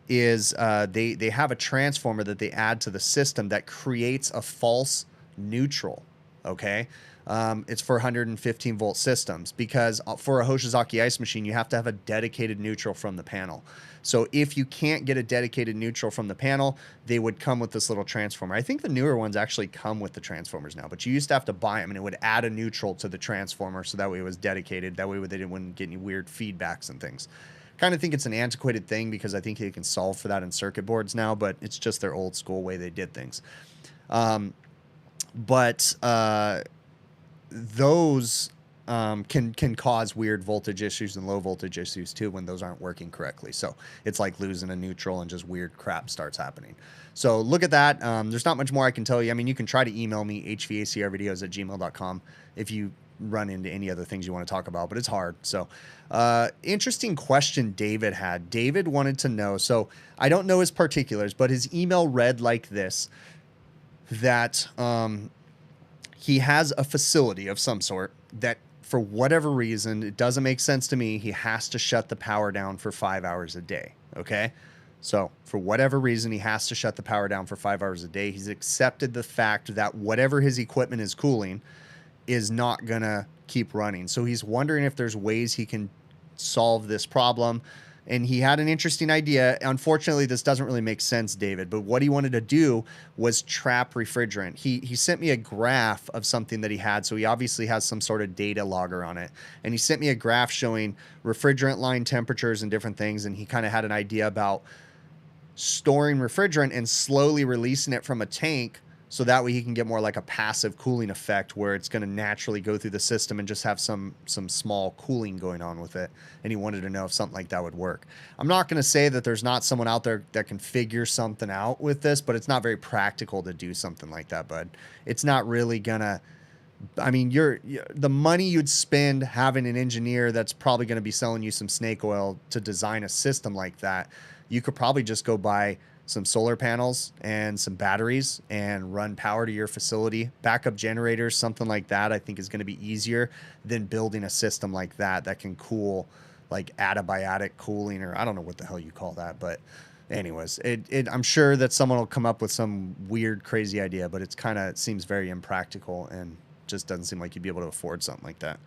is they have a transformer that they add to the system that creates a false neutral, okay? It's for 115 volt systems because for a Hoshizaki ice machine, you have to have a dedicated neutral from the panel. So if you can't get a dedicated neutral from the panel, they would come with this little transformer. I think the newer ones actually come with the transformers now, but you used to have to buy them and it would add a neutral to the transformer so that way it was dedicated. That way they wouldn't get any weird feedbacks and things. Kind of think it's an antiquated thing because I think they can solve for that in circuit boards now, but it's just their old school way they did things. Those can cause weird voltage issues and low voltage issues too when those aren't working correctly. So it's like losing a neutral and just weird crap starts happening. So look at that. There's not much more I can tell you. I mean, you can try to email me hvacrvideos@gmail.com if you run into any other things you want to talk about, but it's hard. So interesting question David had. David wanted to know, so I don't know his particulars, but his email read like this, that he has a facility of some sort that for whatever reason, it doesn't make sense to me, he has to shut the power down for 5 hours a day, okay? So for whatever reason, he has to shut the power down for 5 hours a day. He's accepted the fact that whatever his equipment is cooling is not gonna keep running. So he's wondering if there's ways he can solve this problem. And he had an interesting idea. Unfortunately, this doesn't really make sense, David, but what he wanted to do was trap refrigerant. He sent me a graph of something that he had, so he obviously has some sort of data logger on it. And he sent me a graph showing refrigerant line temperatures and different things, and he kind of had an idea about storing refrigerant and slowly releasing it from a tank so that way he can get more like a passive cooling effect where it's going to naturally go through the system and just have some small cooling going on with it. And he wanted to know if something like that would work. I'm not going to say that there's not someone out there that can figure something out with this, but it's not very practical to do something like that, bud. It's not really going to I mean, the money you'd spend having an engineer that's probably going to be selling you some snake oil to design a system like that, you could probably just go buy some solar panels and some batteries and run power to your facility. Backup generators, something like that, I think is going to be easier than building a system like that that can cool, like adiabatic cooling, or I don't know what the hell you call that, but anyways, I'm sure that someone will come up with some weird, crazy idea, but it seems very impractical and just doesn't seem like you'd be able to afford something like that.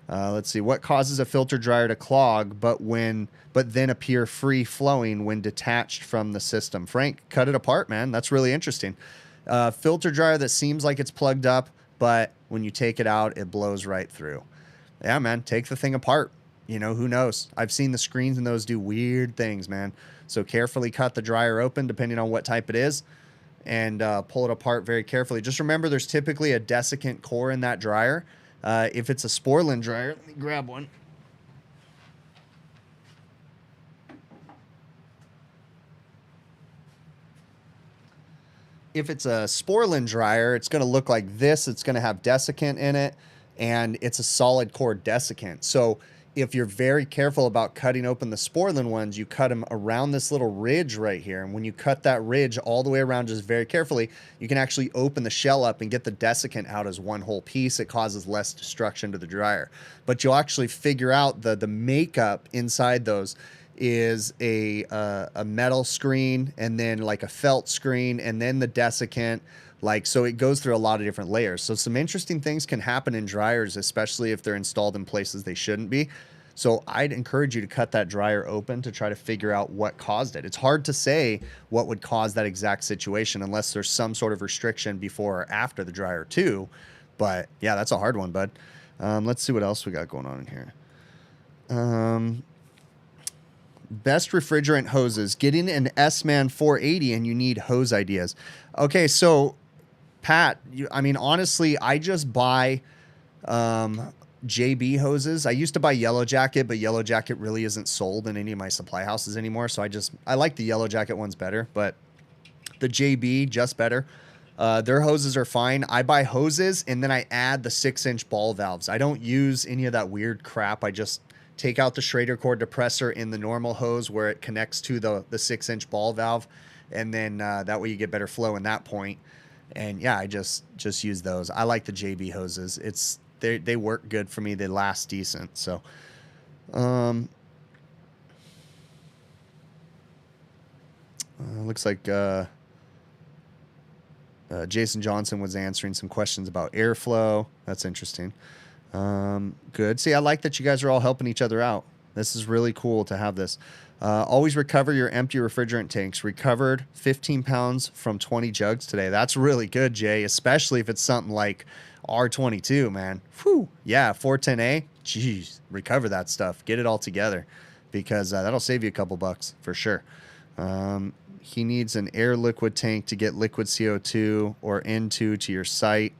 Let's see. What causes a filter dryer to clog, but then appear free flowing when detached from the system? Frank, cut it apart, man. That's really interesting. Filter dryer that seems like it's plugged up, but when you take it out, it blows right through. Yeah, man. Take the thing apart. You know, who knows? I've seen the screens in those do weird things, man. So carefully cut the dryer open, depending on what type it is, and pull it apart very carefully. Just remember, there's typically a desiccant core in that dryer. If it's a Sporlan dryer, let me grab one. If it's a Sporlan dryer, it's going to look like this. It's going to have desiccant in it, and it's a solid core desiccant. So if you're very careful about cutting open the Sporlan ones, you cut them around this little ridge right here. And when you cut that ridge all the way around just very carefully, you can actually open the shell up and get the desiccant out as one whole piece. It causes less destruction to the dryer. But you'll actually figure out the makeup inside those is a metal screen, and then like a felt screen, and then the desiccant. Like, so it goes through a lot of different layers. So some interesting things can happen in dryers, especially if they're installed in places they shouldn't be. So I'd encourage you to cut that dryer open to try to figure out what caused it. It's hard to say what would cause that exact situation unless there's some sort of restriction before or after the dryer too. But yeah, that's a hard one, bud. Let's see what else we got going on in here. Best refrigerant hoses. Getting an S-Man 480 and you need hose ideas. Okay, so Pat, I mean, honestly, I just buy JB hoses. I used to buy Yellow Jacket, but Yellow Jacket really isn't sold in any of my supply houses anymore. So I like the Yellow Jacket ones better, but the JB just better. Their hoses are fine. I buy hoses and then I add the 6-inch ball valves. I don't use any of that weird crap. I just take out the Schrader cord depressor in the normal hose where it connects to the 6-inch ball valve. And then that way you get better flow in that point. And yeah, I just use those. I like the JB hoses. They work good for me. They last decent. So, looks like Jason Johnson was answering some questions about airflow. That's interesting. Good. See, I like that you guys are all helping each other out. This is really cool to have this. Always recover your empty refrigerant tanks. Recovered 15 pounds from 20 jugs today. That's really good, Jay, especially if it's something like R22, man. Whew. Yeah, 410A. Jeez, recover that stuff. Get it all together because that'll save you a couple bucks for sure. He needs an air liquid tank to get liquid CO2 or N2 to your site.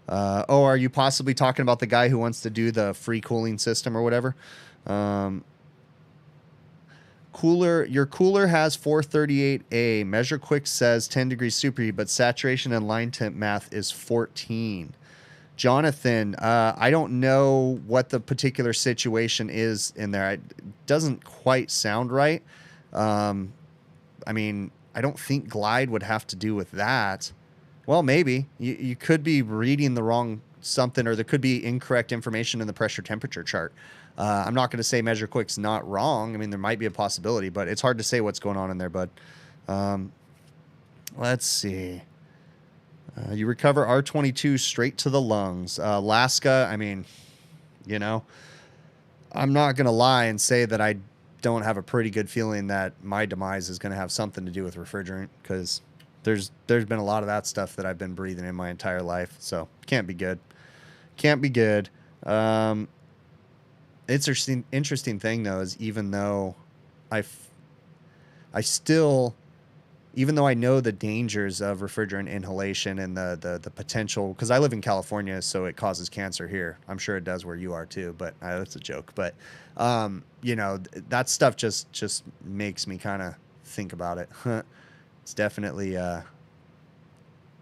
Are you possibly talking about the guy who wants to do the free cooling system or whatever? Your cooler has 438A. MeasureQuick says 10 degrees superheat, but saturation and line temp math is 14. Jonathan, I don't know what the particular situation is in there. It doesn't quite sound right. I mean, I don't think glide would have to do with that. Well, maybe. You could be reading the wrong something, or there could be incorrect information in the pressure temperature chart. I'm not going to say MeasureQuick's not wrong. I mean, there might be a possibility, but it's hard to say what's going on in there, bud. Let's see. You recover R22 straight to the lungs. Alaska, I mean, you know, I'm not going to lie and say that I don't have a pretty good feeling that my demise is going to have something to do with refrigerant, because there's been a lot of that stuff that I've been breathing in my entire life. So can't be good. Can't be good. It's interesting thing though, is even though I still, even though I know the dangers of refrigerant inhalation and the potential, because I live in California, so it causes cancer here. I'm sure it does where you are too, but that's a joke. But you know, that stuff just makes me kind of think about it. It's definitely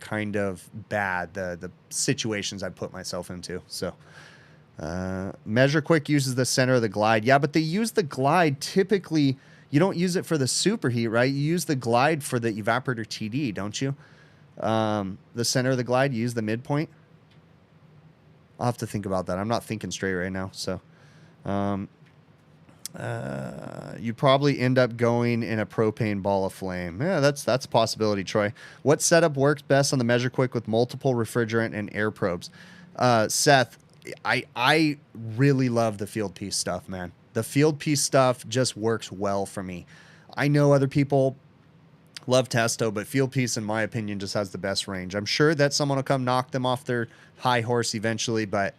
kind of bad, the situations I put myself into. So Measure Quick uses the center of the glide. Yeah, but they use the glide typically. You don't use it for the superheat, right? You use the glide for the evaporator TD, don't you? The center of the glide, you use the midpoint. I'll have to think about that. I'm not thinking straight right now. So you probably end up going in a propane ball of flame. Yeah, that's a possibility, Troy. What setup works best on the Measure Quick with multiple refrigerant and air probes? Seth, I really love the field piece stuff, man. The field piece stuff just works well for me. I know other people love Testo, but field piece, in my opinion, just has the best range. I'm sure that someone will come knock them off their high horse eventually, but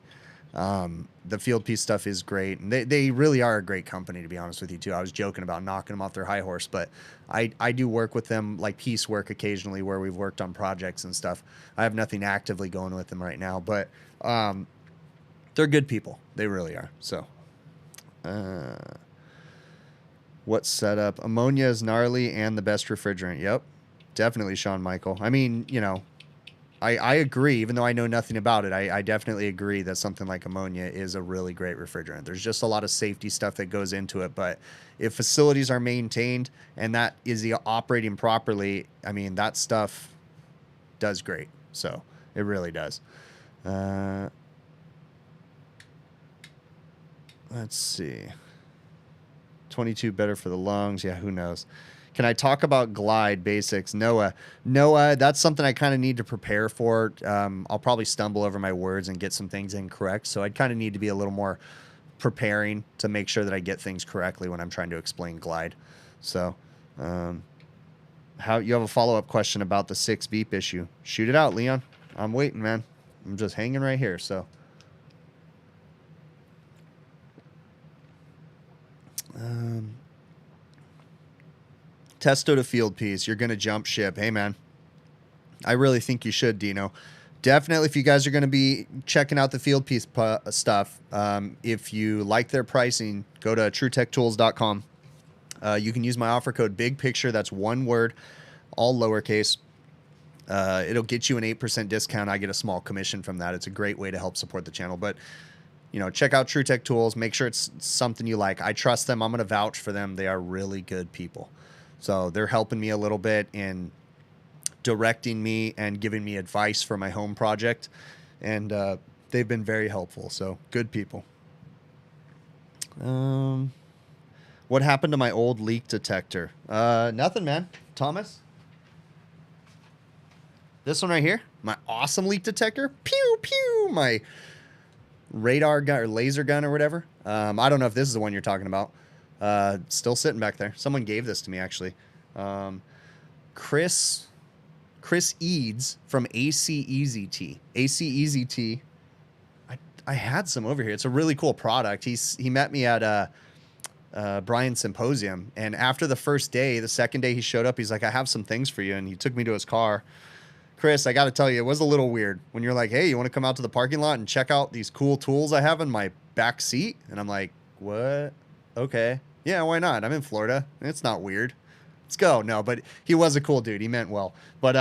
the field piece stuff is great. And they really are a great company, to be honest with you, too. I was joking about knocking them off their high horse, but I do work with them, like piece work occasionally, where we've worked on projects and stuff. I have nothing actively going with them right now, but they're good people. They really are. So what setup? Ammonia is gnarly and the best refrigerant. Yep, definitely, Sean Michael. I mean, you know, I agree, even though I know nothing about it. I definitely agree that something like ammonia is a really great refrigerant. There's just a lot of safety stuff that goes into it, but if facilities are maintained and that is operating properly, I mean, that stuff does great. So it really does. Let's see. 22 better for the lungs. Yeah, who knows? Can I talk about glide basics? Noah, that's something I kind of need to prepare for. I'll probably stumble over my words and get some things incorrect. So I'd kind of need to be a little more preparing to make sure that I get things correctly when I'm trying to explain glide. So how you have a follow-up question about the 6 beep issue? Shoot it out, Leon. I'm waiting, man. I'm just hanging right here. So Testo to field piece. You're going to jump ship. Hey, man. I really think you should, Dino. Definitely, if you guys are going to be checking out the field piece stuff, if you like their pricing, go to truetech.tools.com. You can use my offer code Big Picture. That's one word, all lowercase. It'll get you an 8% discount. I get a small commission from that. It's a great way to help support the channel. But you know, check out TrueTech Tools. Make sure it's something you like. I trust them. I'm going to vouch for them. They are really good people. So they're helping me a little bit in directing me and giving me advice for my home project. And they've been very helpful. So good people. What happened to my old leak detector? Nothing, man. Thomas? This one right here? My awesome leak detector? Pew, pew. My radar gun or laser gun or whatever. I don't know if this is the one you're talking about. Still sitting back there. Someone gave this to me, actually. Chris Eads from AC Easy Tea. AC Easy Tea. I had some over here. It's a really cool product. He met me at Brian's symposium, and after the first day, the second day he showed up, he's like, I have some things for you, and he took me to his car. Chris, I got to tell you, it was a little weird when you're like, hey, you want to come out to the parking lot and check out these cool tools I have in my back seat? And I'm like, what? Okay. Yeah, why not? I'm in Florida. It's not weird. Let's go. No, but he was a cool dude. He meant well. But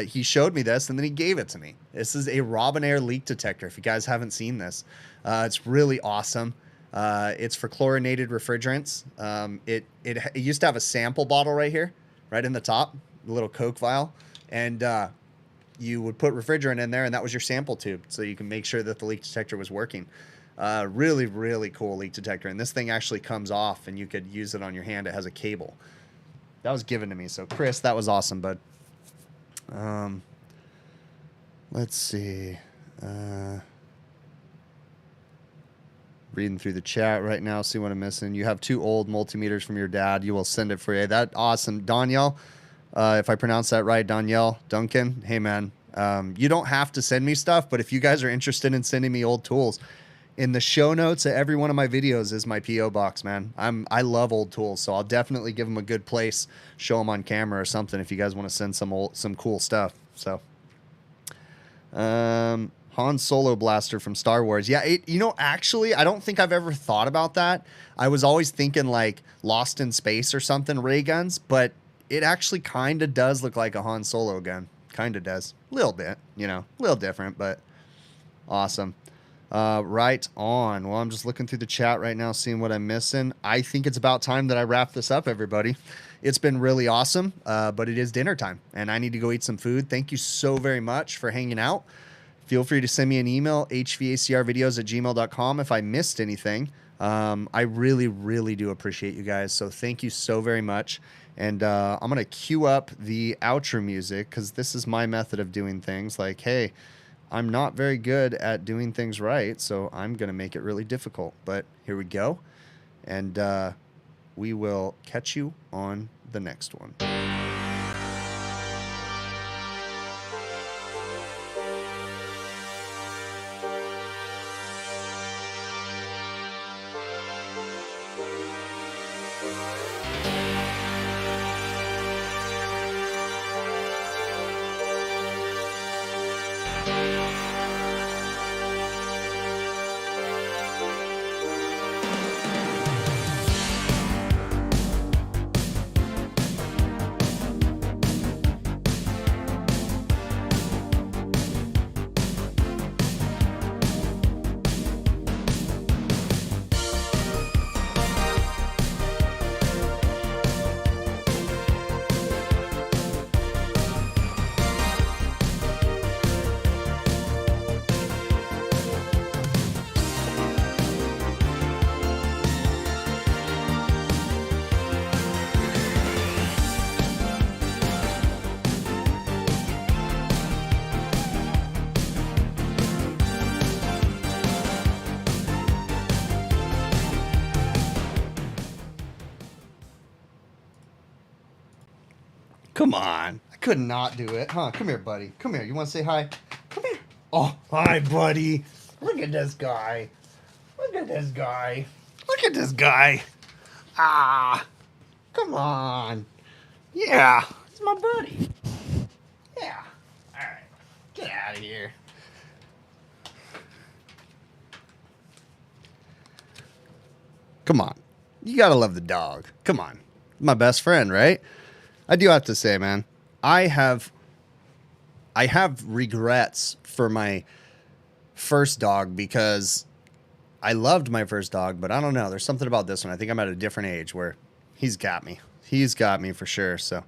he showed me this, and then he gave it to me. This is a Robinair leak detector, if you guys haven't seen this. It's really awesome. It's for chlorinated refrigerants. It used to have a sample bottle right here, right in the top, the little Coke vial. And you would put refrigerant in there, and that was your sample tube, so you can make sure that the leak detector was working. Really, really cool leak detector. And this thing actually comes off, and you could use it on your hand. It has a cable. That was given to me. So, Chris, that was awesome, bud. Let's see. Reading through the chat right now, see what I'm missing. You have 2 old multimeters from your dad. You will send it for you. That awesome. Danielle. If I pronounce that right, Danielle Duncan. Hey, man, you don't have to send me stuff, but if you guys are interested in sending me old tools, in the show notes of every one of my videos is my P.O. box, man. I love old tools, so I'll definitely give them a good place, show them on camera or something if you guys want to send some cool stuff. So, Han Solo blaster from Star Wars. Yeah, actually, I don't think I've ever thought about that. I was always thinking like Lost in Space or something, ray guns, but it actually kind of does look like a Han Solo gun. kind of does. A little bit, you know, a little different, but awesome. Right on. Well, I'm just looking through the chat right now, seeing what I'm missing. I think it's about time that I wrap this up, everybody. It's been really awesome, but it is dinner time, and I need to go eat some food. Thank you so very much for hanging out. Feel free to send me an email, hvacrvideos@gmail.com, if I missed anything. I really, really do appreciate you guys, so thank you so very much. And I'm going to cue up the outro music, because this is my method of doing things. Like, hey, I'm not very good at doing things right, so I'm going to make it really difficult. But here we go, and we will catch you on the next one. Come on. I could not do it. Huh? Come here, buddy. Come here. You want to say hi? Come here. Oh, hi, buddy. Look at this guy. Look at this guy. Look at this guy. Ah. Come on. Yeah. It's my buddy. Yeah. All right. Get out of here. Come on. You got to love the dog. Come on. My best friend, right? I do have to say, man, I have regrets for my first dog, because I loved my first dog, but I don't know. There's something about this one. I think I'm at a different age where he's got me. He's got me for sure. So